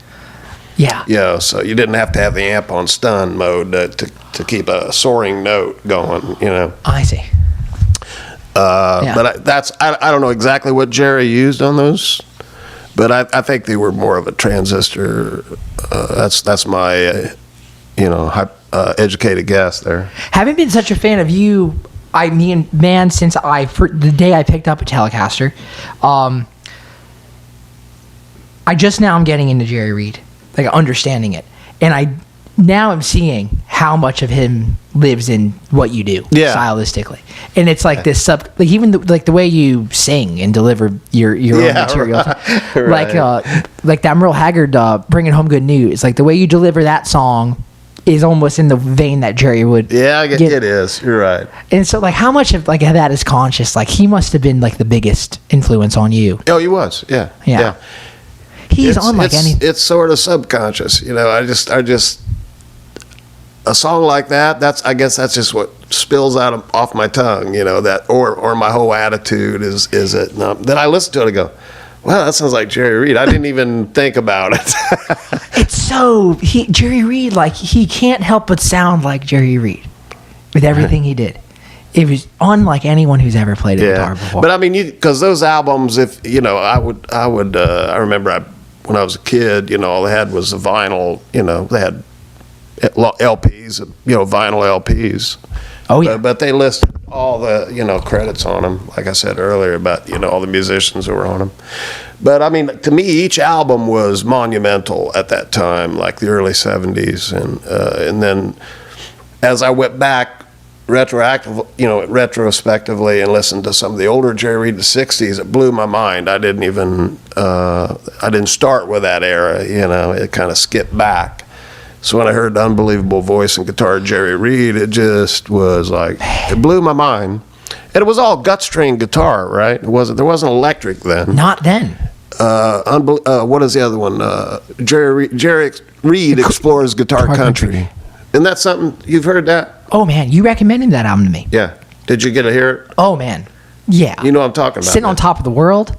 Yeah. Yeah, so you didn't have to have the amp on stun mode to keep a soaring note going, I see. Yeah. But I don't know exactly what Jerry used on those, but I think they were more of a transistor. That's my, educated guess there. Having been such a fan of you, since the day I picked up a Telecaster, I just now am getting into Jerry Reed, like understanding it, and I now am seeing how much of him lives in what you do, stylistically, and it's like this even the way you sing and deliver your own material, right. like that Merle Haggard "Bringing Home Good News," like the way you deliver that song is almost in the vein that Jerry would. Yeah, it is. You're right. And so, like, how much of like that is conscious? Like, he must have been like the biggest influence on you. Oh, he was. Yeah. Yeah. He's on like any. It's sort of subconscious, I just a song like that, I guess that's just what spills out off my tongue, that, or my whole attitude is it. Then I listen to it and go, wow, that sounds like Jerry Reed. I didn't even think about it. It's so, Jerry Reed, like, he can't help but sound like Jerry Reed with everything he did. It was unlike anyone who's ever played a guitar before. But I mean, because those albums, if I remember when I was a kid, all they had was the vinyl. They had LPs, vinyl LPs. Oh yeah. But they listed all the credits on them, like I said earlier, about all the musicians who were on them. But I mean, to me, each album was monumental at that time, like the early '70s, and then as I went back retrospectively and listened to some of the older Jerry Reed, the '60s, it blew my mind. I didn't start with that era. It kind of skipped back. So when I heard the unbelievable voice and guitar of Jerry Reed, it just was like, it blew my mind. And it was all gut string guitar, right? There wasn't electric then. Not then. What is the other one? Jerry Reed Explores Guitar Country. Isn't that something? You've heard that? Oh man, you recommended that album to me. Yeah. Did you get to hear it? Oh man. Yeah. You know what I'm talking about. Sitting on top of the world.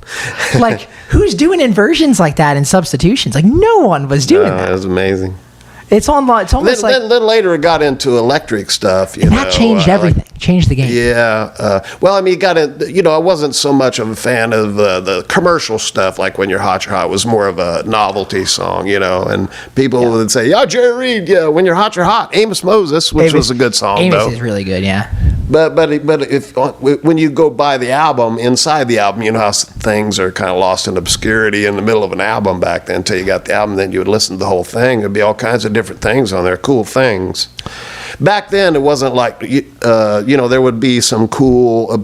Like, who's doing inversions like that and substitutions? Like, no one was doing that. It was amazing. It's almost then later it got into electric stuff. And that changed everything. Changed the game. Yeah. Well, I mean, I wasn't so much of a fan of the commercial stuff, like When You're Hot, You're Hot. It was more of a novelty song, and people would say, yeah, Jerry Reed, yeah, When You're Hot, You're Hot. Amos Moses, which was a good song, Amos is really good, yeah. But when you go by the album, inside the album, how things are kind of lost in obscurity in the middle of an album back then until you got the album, then you would listen to the whole thing. There'd be all kinds of different things on there, cool things. Back then, it wasn't like, there would be some cool,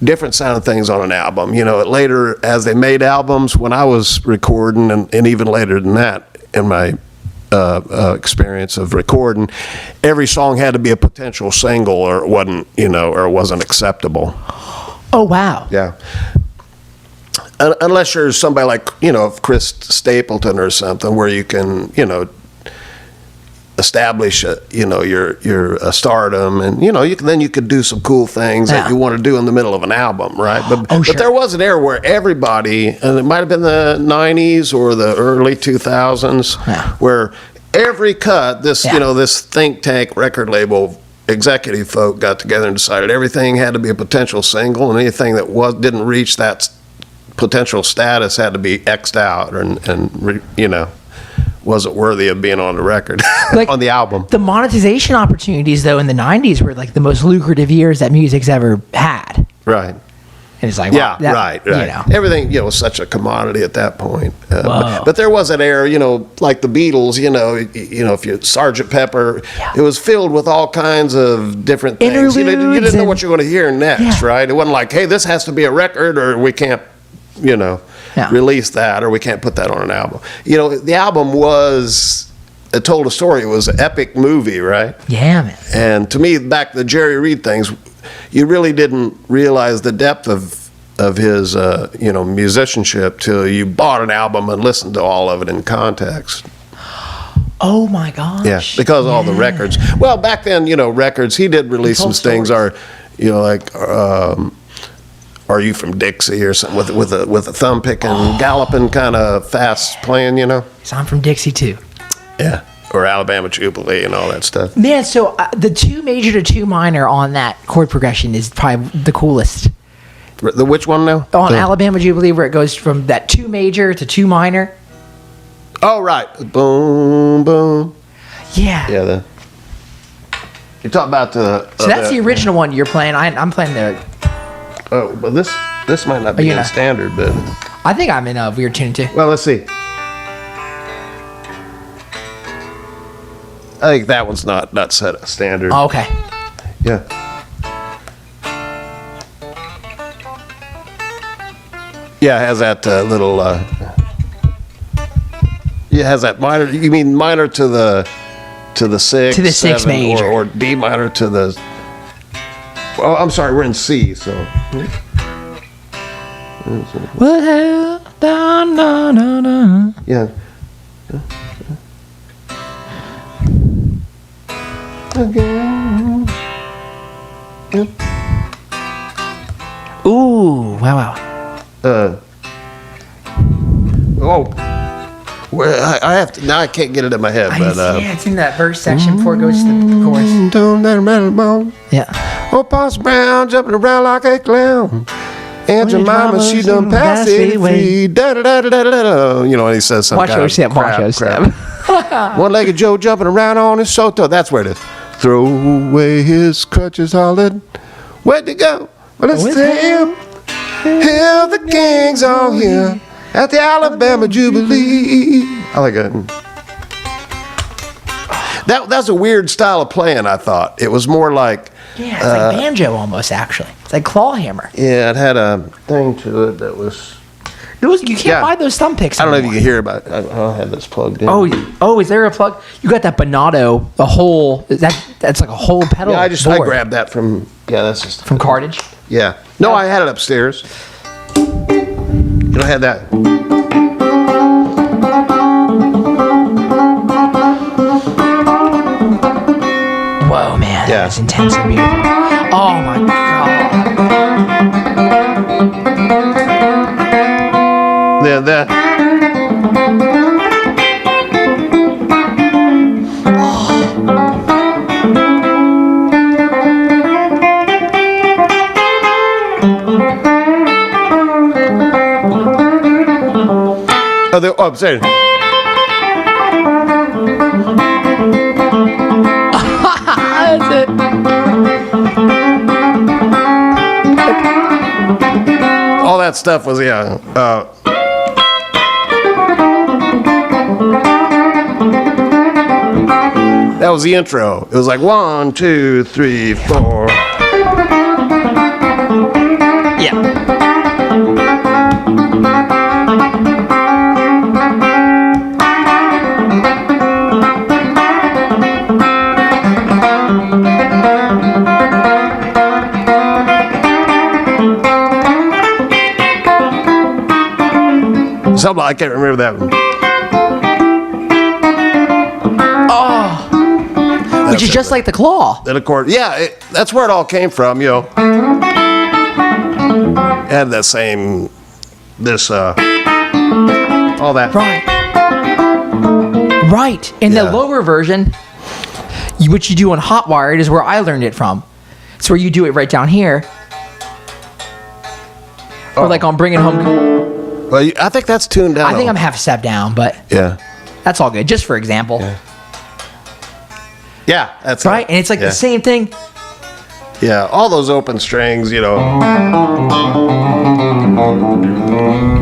different sounding things on an album. Later, as they made albums, when I was recording, and even later than that, in my experience of recording, every song had to be a potential single, or it wasn't, or it wasn't acceptable. Oh wow. Yeah. Unless you're somebody like Chris Stapleton or something, where you can establish your stardom, and you could do some cool things that you want to do in the middle of an album, right? But there was an era where everybody, and it might have been the '90s or the early 2000s, where every cut, this think tank record label executive folk got together and decided everything had to be a potential single, and anything that didn't reach that potential status had to be X'd out, and wasn't worthy of being on the record, like, on the album. The monetization opportunities, though, in the 90s were like the most lucrative years that music's ever had. Right. And it's like, right. Everything, was such a commodity at that point. But there was an era, like the Beatles, if you Sgt. Pepper, it was filled with all kinds of different things. You didn't know what you were going to hear next, right? It wasn't like, hey, this has to be a record, or we can't, release that, or we can't put that on an album. The album it told a story. It was an epic movie, right? Yeah, man. And to me, back to the Jerry Reed things, you really didn't realize the depth of his musicianship till you bought an album and listened to all of it in context. Oh my gosh. Yeah, because of all the records. Well, back then, records, he did release some things, Are You From Dixie or something with a thumb picking, galloping kind of fast playing, So I'm from Dixie too. Yeah. Or Alabama Jubilee and all that stuff. Man, so the 2 major to 2 minor on that chord progression is probably the coolest. The which one now? On Alabama Jubilee, where it goes from that 2 major to 2 minor. Oh, right. Boom, boom. Yeah. Yeah. You're talking about the... So that's the original one you're playing. I'm playing the... Oh, but this might not be in standard, but... I think I'm in a weird tune, too. Well, let's see. I think that one's not set a standard. Oh, okay. Yeah. Yeah, it has that little... it has that minor... You mean minor to the 6? To the 6 major. Or D minor to the... Oh, I'm sorry, we're in C, so... Well, yeah. again. Ooh, wow. Well, I have to. Now I can't get it in my head, but Yeah, it's in that verse section before it goes to the chorus. don't let 'em rattle 'em on. Yeah. Oh, Pops Brown jumping around like a clown. Aunt Jemima, she done passed 83. Da da da da da da. You know, and he says some Watch kind your of step, watch your crap. step. One-legged Joe jumping around on his soto. That's where it is. Throw away his crutches, hollered. Where'd they go? Well, it's him. Hail the kings all here at the Alabama Jubilee. I like it. That's a weird style of playing, I thought. It was more like... Yeah, it's like banjo almost, actually. It's like claw hammer. Yeah, it had a thing to it that was... You can't buy those thumb picks I don't know if you anymore. can hear about it. I don't have this plugged in. Oh, is there a plug? You got that Bonato, the whole... That's like a whole pedal Yeah, I board. grabbed that from... Yeah, that's just... From Cartage? Yeah. No, I had it upstairs. You don't have that. Whoa, man. Yeah. That's intense and beautiful. Oh, my God. Yeah, that. I'm sorry. That's it. All that stuff was, yeah. That was the intro. It was like 1, 2, 3, 4. Yeah. Something, I can't remember that one. Which is just like the claw. Then of course, yeah, that's where it all came from, you know. It had that same, all that. Right. And the lower version, which you do on Hotwired, is where I learned it from. It's where you do it right down here. Or like on Bringing Home. Well, I think that's tuned down. I think I'm half a step down, but Yeah. that's all good. Just for example. Yeah, that's Right? And it's like the same thing. Yeah, all those open strings, you know.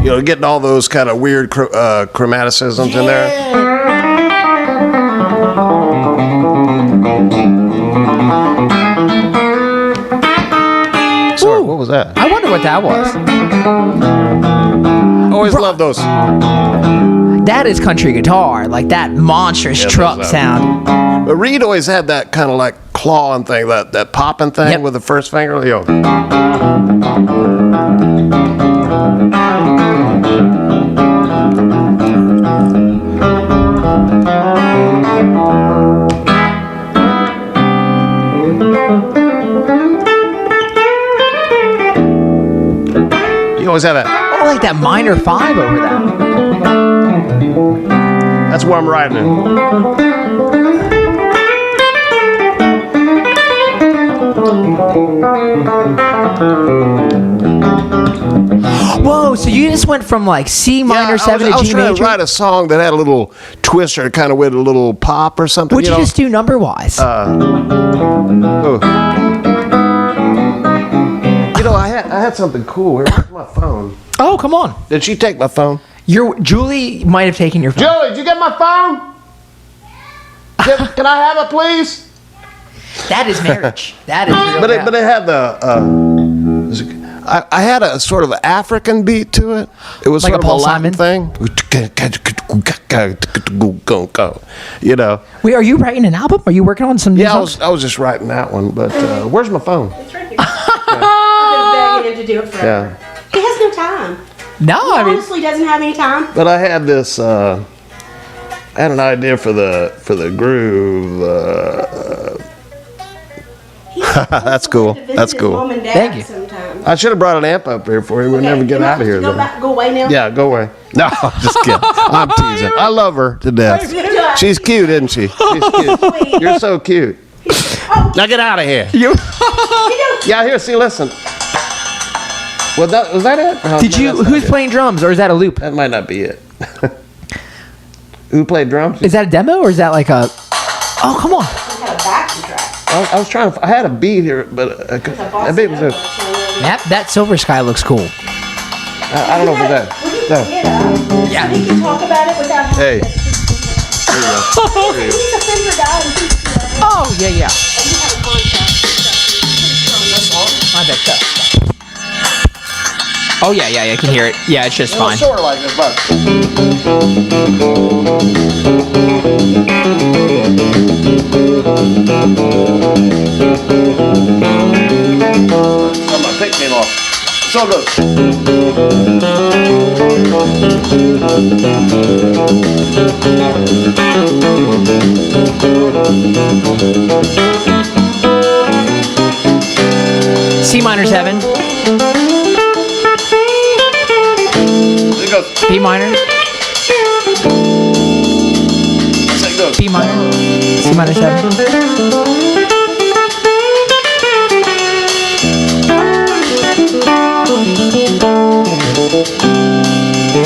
You know, getting all those kind of weird chromaticisms in there. Sorry, what was that? I wonder what that was. Always love those. That is country guitar, like that monstrous truck those, sound. But Reed always had that kind of like clawing thing, that popping thing with the first finger. You know. You always have that. Oh, like that minor 5 over that. That's where I'm riding it. Whoa, so you just went from like C minor 7 I to was G trying major? to write a song that had a little twist or kind of with a little pop or something. What'd you know? just do number wise? Oh. You know, I had something cool. Where's my phone? Oh, come on. Did she take my phone? Julie might have taken your phone. Julie, did you get my phone? Can I have it, please? That is marriage. That is real. But it had the. I had a sort of African beat to it. It was Like sort a of Paul a Latin Simon? thing. You know. Wait, are you writing an album? Are you working on some new Yeah, songs? I was just writing that one. But where's my phone? It's right here. I've been begging him to do it forever. He has no time. No, He I mean, honestly doesn't have any time. But I had this. I had an idea for the groove. That's cool. That's cool. Mom and Dad Thank you. sometime. I should have brought an amp up here for you. We'll never get out of here. Go though. back, go away now. Yeah, go away. No, I'm just kidding. I'm teasing. I love her to death. She's cute, isn't she? She's cute. You're so cute. Now get out of here. Yeah, here, see, listen. Was that it? Oh, Did no, you? that's not Who's it. playing drums, or is that a loop? That might not be it. Who played drums? Is that a demo, or is that like a? Oh, come on. I had a backing track. I was trying to. I had a beat here, but I bet it was a. That Silver Sky looks cool. I don't know if it's that. No. Yeah. We can talk about it without having Hey. to. There you go. There you go. He's a Fender guy and he's Oh yeah, yeah. and you have a contract. I bet so. Oh yeah, yeah, I can hear it. Yeah, it's just fine. Sort of like this, but. Somebody pick me off. So good. C minor 7, It goes. B minor, It goes. B minor, C minor 7.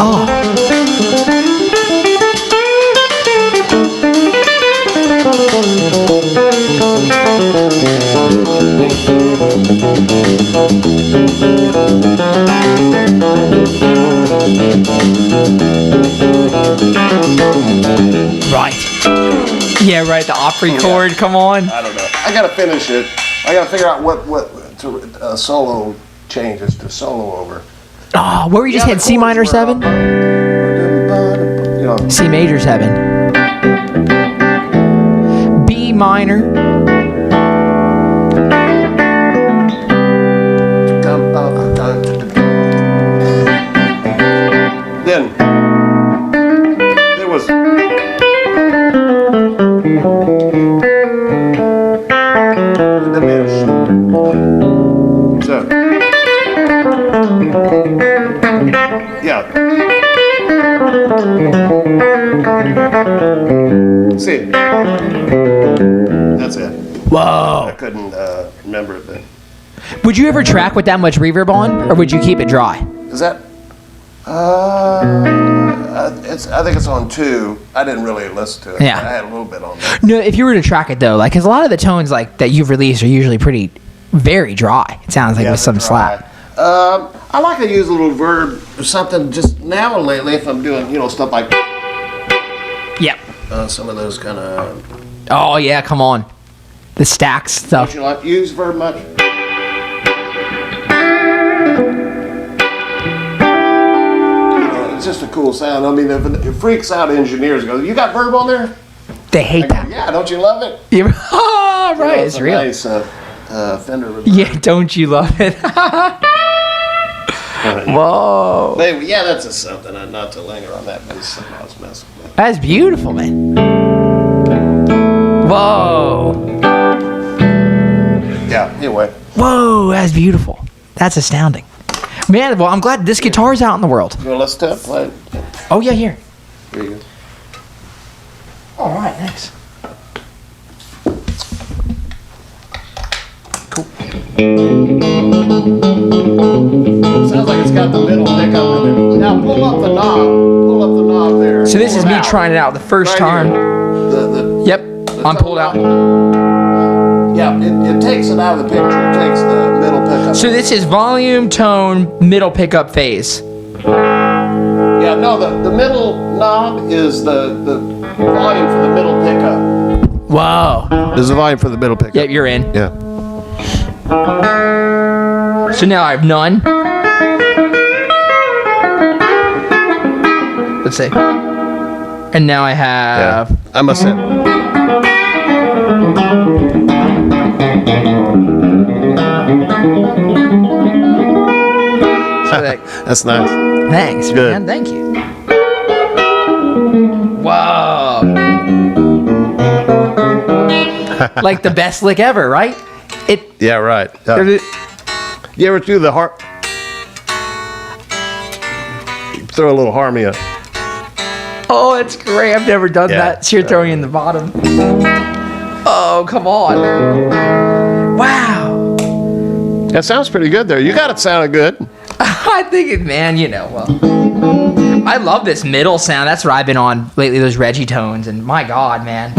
Oh. Right. Yeah, right. The Opry chord. Come on. I don't know. I gotta finish it. I gotta figure out what to solo changes to solo over. Oh, where we just Yeah, had the C minor chords were 7, You know, C major 7, B minor, then there was. Diminished. So. Yeah. See. That's it. whoa. I couldn't remember it then. Would you ever track with that much reverb on, or would you keep it dry? Is that? I think it's on 2. I didn't really listen to it. Yeah. I had a little bit on there. No, if you were to track it though, like, because a lot of the tones like that you've released are usually very dry. It sounds like Yeah, with some they're slap. dry. I like to use a little verb or something just now and lately if I'm doing, stuff like Yep. some of those kind of. Oh yeah, come on. The stacks stuff. Don't you like use verb much? It's just a cool sound. I mean, if it freaks out engineers, go, "You got verb on there?" They hate that. Yeah, don't you love it? Yeah. Ah, right, it's a real. Nice Fender. reverb. Yeah, don't you love it? Whoa. Anyway, yeah, that's just something. Not to linger on that, but it's something I was messing with. That's beautiful, man. Whoa. Yeah. Anyway. Whoa, that's beautiful. That's astounding. Man, well, I'm glad this guitar's out in the world. You want to listen to it? Play it? Oh, yeah, here. Here you go. All right, thanks. Sounds like it's got the middle pickup in it. Now pull up the knob. Pull up the knob there. So this Pull is it me out. trying it out the first Right time. here. Yep, I'm pulled out. Yeah, it takes it out of the picture. It takes the middle pickup. So this is volume, tone, middle pickup phase. Yeah, no, the middle knob is the volume for the middle pickup. Whoa. There's the volume for the middle pickup. Yep, you're in. Yeah. So now I have none. Let's see. And now I have. I must have. So that, That's nice. thanks, Good. man. Thank you. Whoa. Like the best lick ever, right? Yeah, right. You ever do the throw a little harmony? Oh, it's great. I've never done that. So you're throwing in the bottom. Oh, come on. Wow. That sounds pretty good there. You got it sounding good. I think it, man, well. I love this middle sound. That's what I've been on lately, those Reggie tones. And my God, man.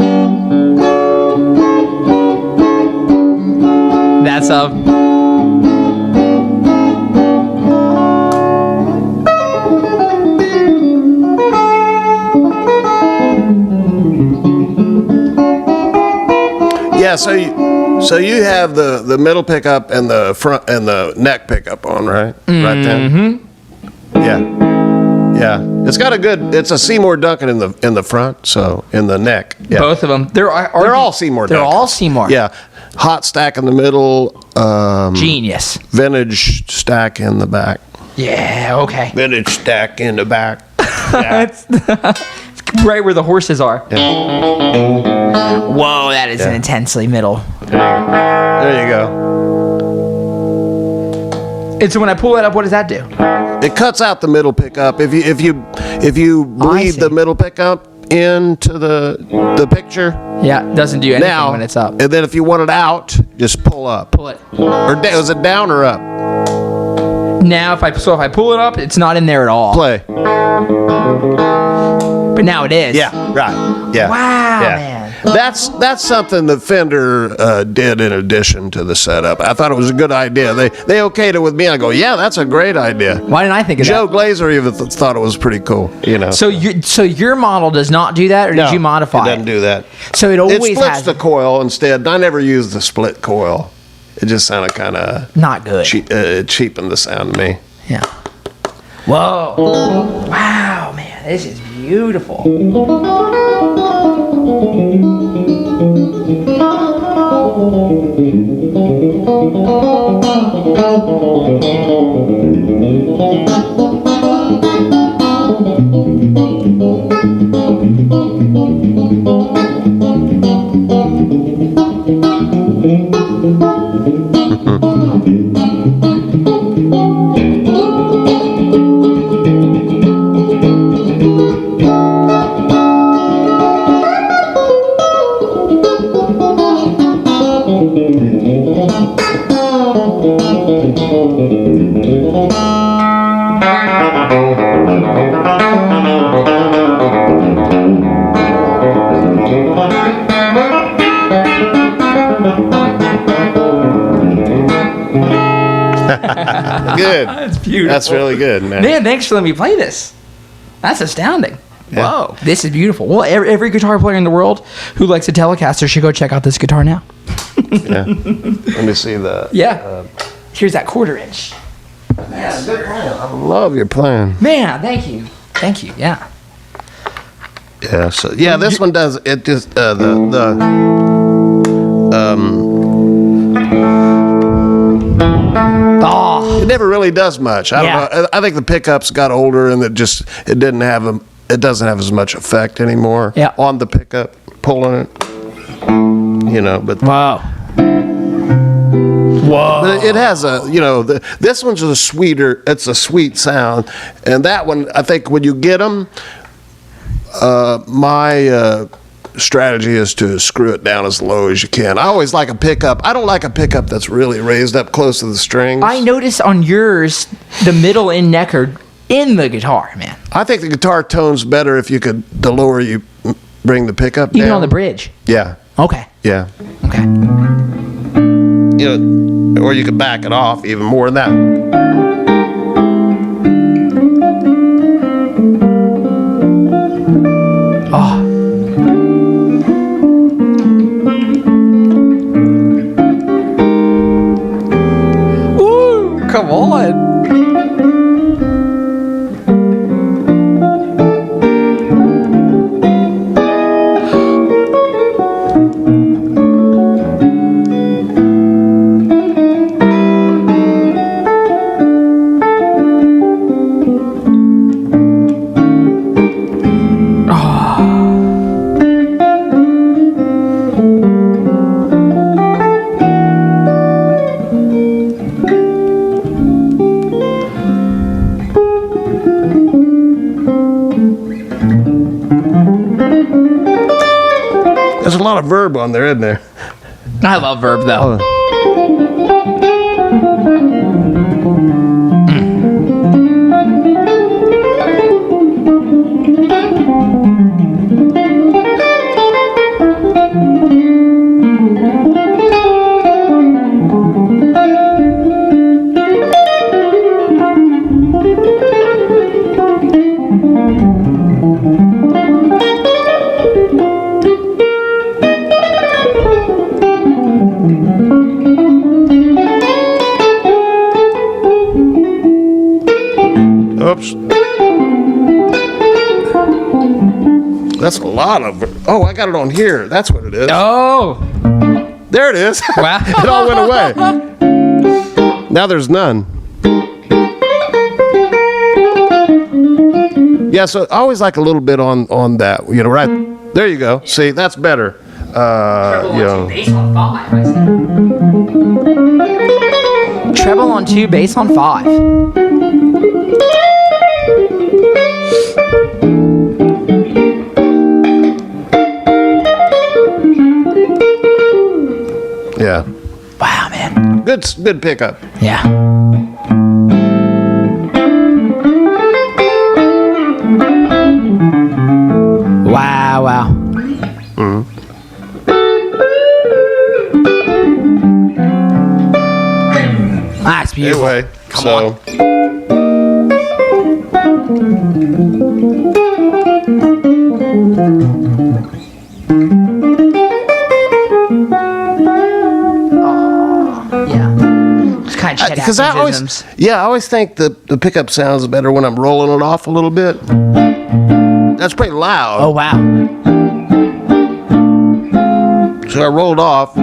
That's Yeah, so you have the middle pickup and the front and the neck pickup on, right? Mm-hmm. Right then. Yeah. It's a Seymour Duncan in the front, so in the neck. Yeah. Both of them. They're all Seymour They're Duncans. all Seymour. Yeah. Hot stack in the middle. Genius. Vintage stack in the back. Yeah, okay. Vintage stack in the back. Yeah. It's right where the horses are. Yeah. Whoa, that is an intensely middle. There you go. And so when I pull it up, what does that do? It cuts out the middle pickup. If you bleed the middle pickup into the picture. Yeah, it doesn't do anything when it's up. And then if you want it out, just pull up. Pull it. Or is it down or up? Now if I pull it up, it's not in there at all. Play. But now it is. Yeah, right. Yeah. Wow, yeah. man. That's something that Fender did in addition to the setup. I thought it was a good idea. They okayed it with me. I go, yeah, that's a great idea. Why didn't I think of Joe Glazer even thought it was pretty cool. So your model does not do that, or did you modify it? It doesn't do that. So it always splits the coil instead. I never used the split coil. It just sounded kind of not good. Cheapened the sound to me. Yeah. Whoa. Wow, man, this is beautiful. Good. That's beautiful. That's really good, man. Man, thanks for letting me play this. That's astounding. Yeah. Whoa, this is beautiful. Well, every guitar player in the world who likes a Telecaster should go check out this guitar now. Yeah. Let me see the. Yeah. Here's that 1/4 inch. Yeah, good playing. I love your playing. Man, thank you. Thank you. Yeah. Yeah. So yeah, this one does it. Just Oh. It never really does much. I don't know. I think the pickups got older and it doesn't have as much effect anymore. Yeah. On the pickup, pulling it. But Wow. Whoa. but it has this one's a sweeter. It's a sweet sound, and that one I think when you get them, my strategy is to screw it down as low as you can. I always like a pickup. I don't like a pickup that's really raised up close to the strings. I noticed on yours, the middle and neck are in the guitar, man. I think the guitar tones better if the lower you bring the pickup down. Even on the bridge. Yeah. Okay. Yeah. Okay. Or you could back it off even more than that. Oh. Ooh, come on. a lot of verb on there, isn't there? I love verb though. Oops. That's a lot of. Oh, I got it on here. That's what it is. Oh, There it is. wow. It all went away. Now there's none. Yeah, so I always like a little bit on that. You know, right there you go. See, that's better. You know. Bass on 5, I see. Treble on 2, bass on 5. Yeah. Wow, man. Good pickup. Yeah. Wow. That's beautiful. Anyway, Come so. on. Yeah. Just kind of check out Because I always think the pickup sounds better when I'm rolling it off a little bit. That's pretty loud. Oh, wow. So I rolled off.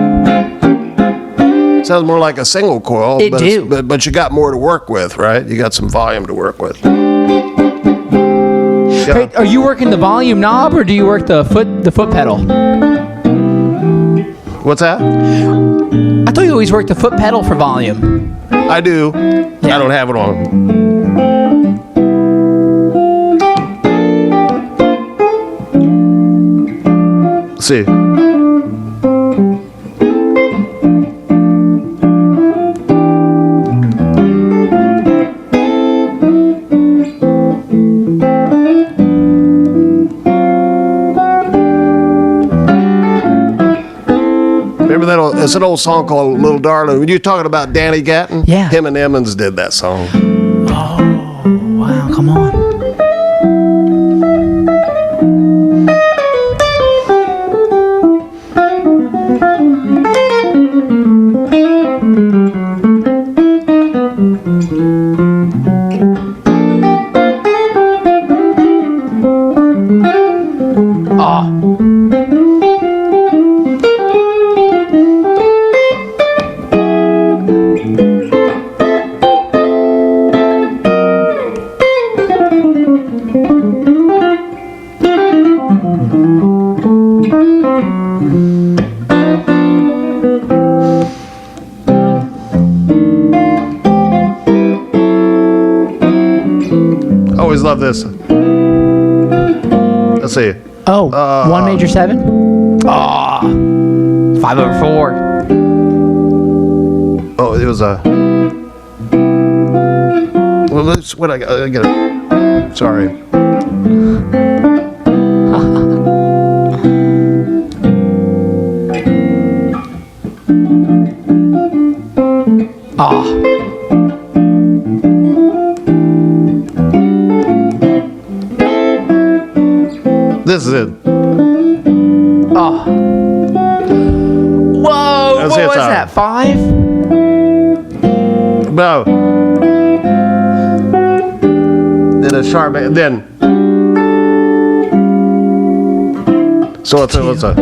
Sounds more like a single coil. It but do. But you got more to work with, right? You got some volume to work with. Hey, are you working the volume knob or do you work the foot pedal? What's that? I thought you always worked the foot pedal for volume. I do. I don't have it on. Let's see. It's an old song called Little Darling. Were you talking about Danny Gatton? Yeah. Him and Emmons did that song. Oh, wow, come on. Always love this. Let's see. Oh, 1 major 7? Ah, 5/4. Oh, it was a. Well, that's what I get it. Sorry. This is it. Oh. Whoa, That's what it, was Tom. that, 5? No. Then a sharp. Then. So it's a.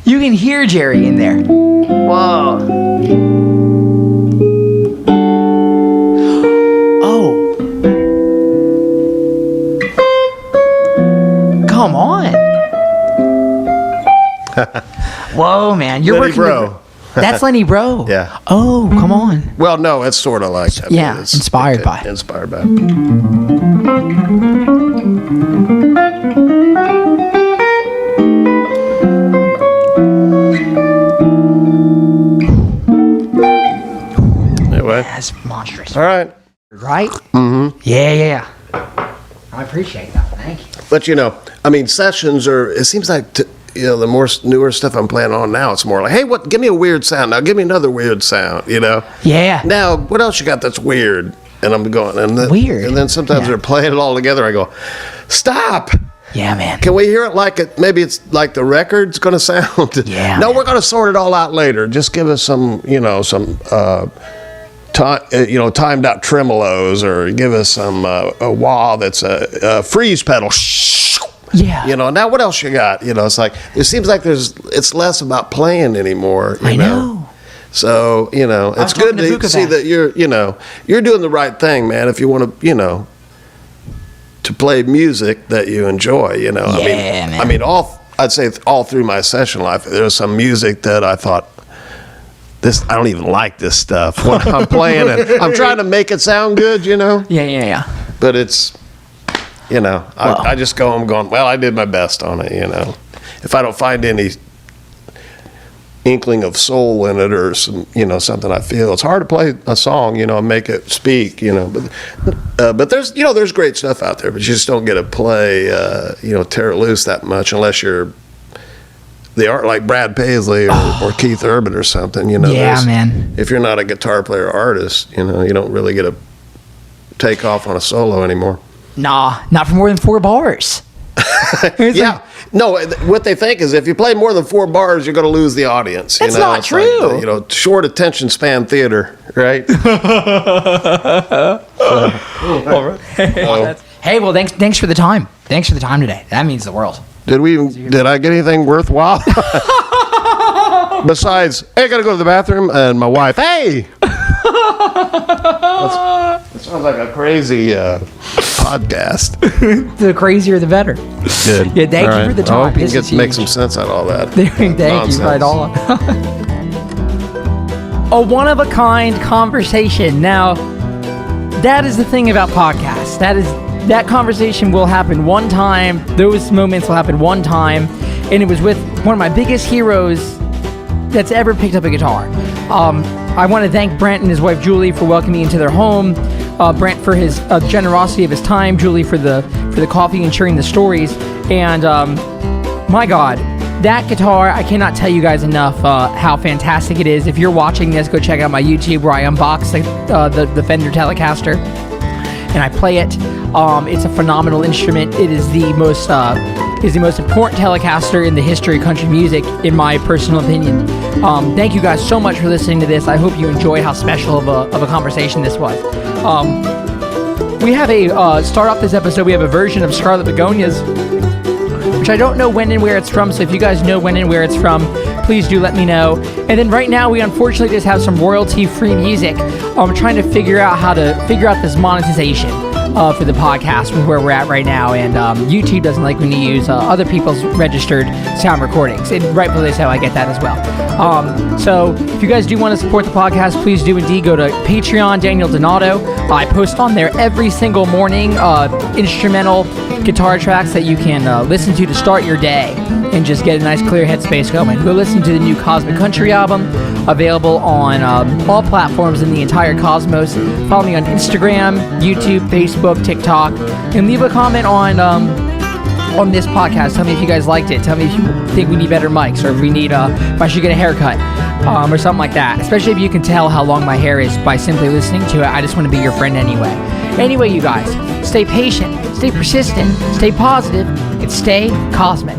You can hear Jerry in there. Whoa. Oh. Come on. Whoa, man. You're Lenny working Bro. That's Lenny Bro. Yeah. Oh, come on. Well, no, it's sort of like that. Yeah, inspired by. Inspired by. Anyway. That's monstrous. All right. Right? Mm-hmm. Yeah. I appreciate that. Thank you. But, I mean, sessions are, it seems like, the more newer stuff I'm playing on now, it's more like, hey, give me a weird sound. Now give me another weird sound, Yeah. Now, what else you got that's weird? And I'm going, weird. And then sometimes they're playing it all together. I go, stop. Yeah, man. Can we hear it maybe it's like the record's going to sound? Yeah. No, we're going to sort it all out later. Just give us some, timed out tremolos, or give us some a wah that's a freeze pedal. Yeah. Now what else you got? It's like, it seems like it's less about playing anymore. I know. So, it's good to see that you're doing the right thing, man. If you want to, to play music that you enjoy, Yeah, man. I mean, I'd say all through my session life, there's some music that I thought, I don't even like this stuff when I'm playing it. I'm trying to make it sound good, Yeah. But it's, I just go home going, well, I did my best on it, If I don't find any inkling of soul in it, or some, something I feel, it's hard to play a song, and make it speak, but there's great stuff out there, but you just don't get to play, tear it loose that much unless they aren't like Brad Paisley or Keith Urban or something, Yeah, man. If you're not a guitar player or artist, you don't really get to take off on a solo anymore. Nah, not for more than 4 bars. Yeah. No, what they think is if you play more than 4 bars, you're going to lose the audience. That's not It's true. Like, short attention span theater, right? All right. Hey, well, thanks for the time. Thanks for the time today. That means the world. Did I get anything worthwhile? Besides, hey, I got to go to the bathroom, and my wife, hey! That sounds like a crazy podcast. The crazier, the better. Good. Yeah, thank you for the time. I hope you This can is make some huge. sense out of all that. Thank nonsense. you, right on. A one-of-a-kind conversation. Now, that is the thing about podcasts. That conversation will happen one time. Those moments will happen one time. And it was with one of my biggest heroes that's ever picked up a guitar. I want to thank Brent and his wife Julie for welcoming me into their home. Brent for his generosity of his time. Julie for the coffee and sharing the stories. And my God, that guitar, I cannot tell you guys enough how fantastic it is. If you're watching this, go check out my YouTube where I unbox the Fender Telecaster and I play it. It's a phenomenal instrument. It is the most important Telecaster in the history of country music, in my personal opinion. Thank you guys so much for listening to this. I hope you enjoy how special of a conversation this was. We have start off this episode, we have a version of Scarlet Begonias, which I don't know when and where it's from, so if you guys know when and where it's from, please do let me know. And then right now, we unfortunately just have some royalty-free music. I'm trying to figure out this monetization for the podcast with where we're at right now, and YouTube doesn't like when you use other people's registered sound recordings, and rightfully so, I get that as well. So if you guys do want to support the podcast, please do indeed go to Patreon, Daniel Donato. I post on there every single morning instrumental guitar tracks that you can listen to start your day and just get a nice clear headspace going. Go listen to the new Cosmic Country album, available on all platforms in the entire cosmos. Follow me on Instagram, YouTube, Facebook, TikTok, and leave a comment on this podcast. Tell me if you guys liked it. Tell me if you think we need better mics, or if we need if I should get a haircut, or something like that. Especially if you can tell how long my hair is by simply listening to it. I just want to be your friend anyway. Anyway, you guys, stay patient, stay persistent, stay positive, and stay cosmic.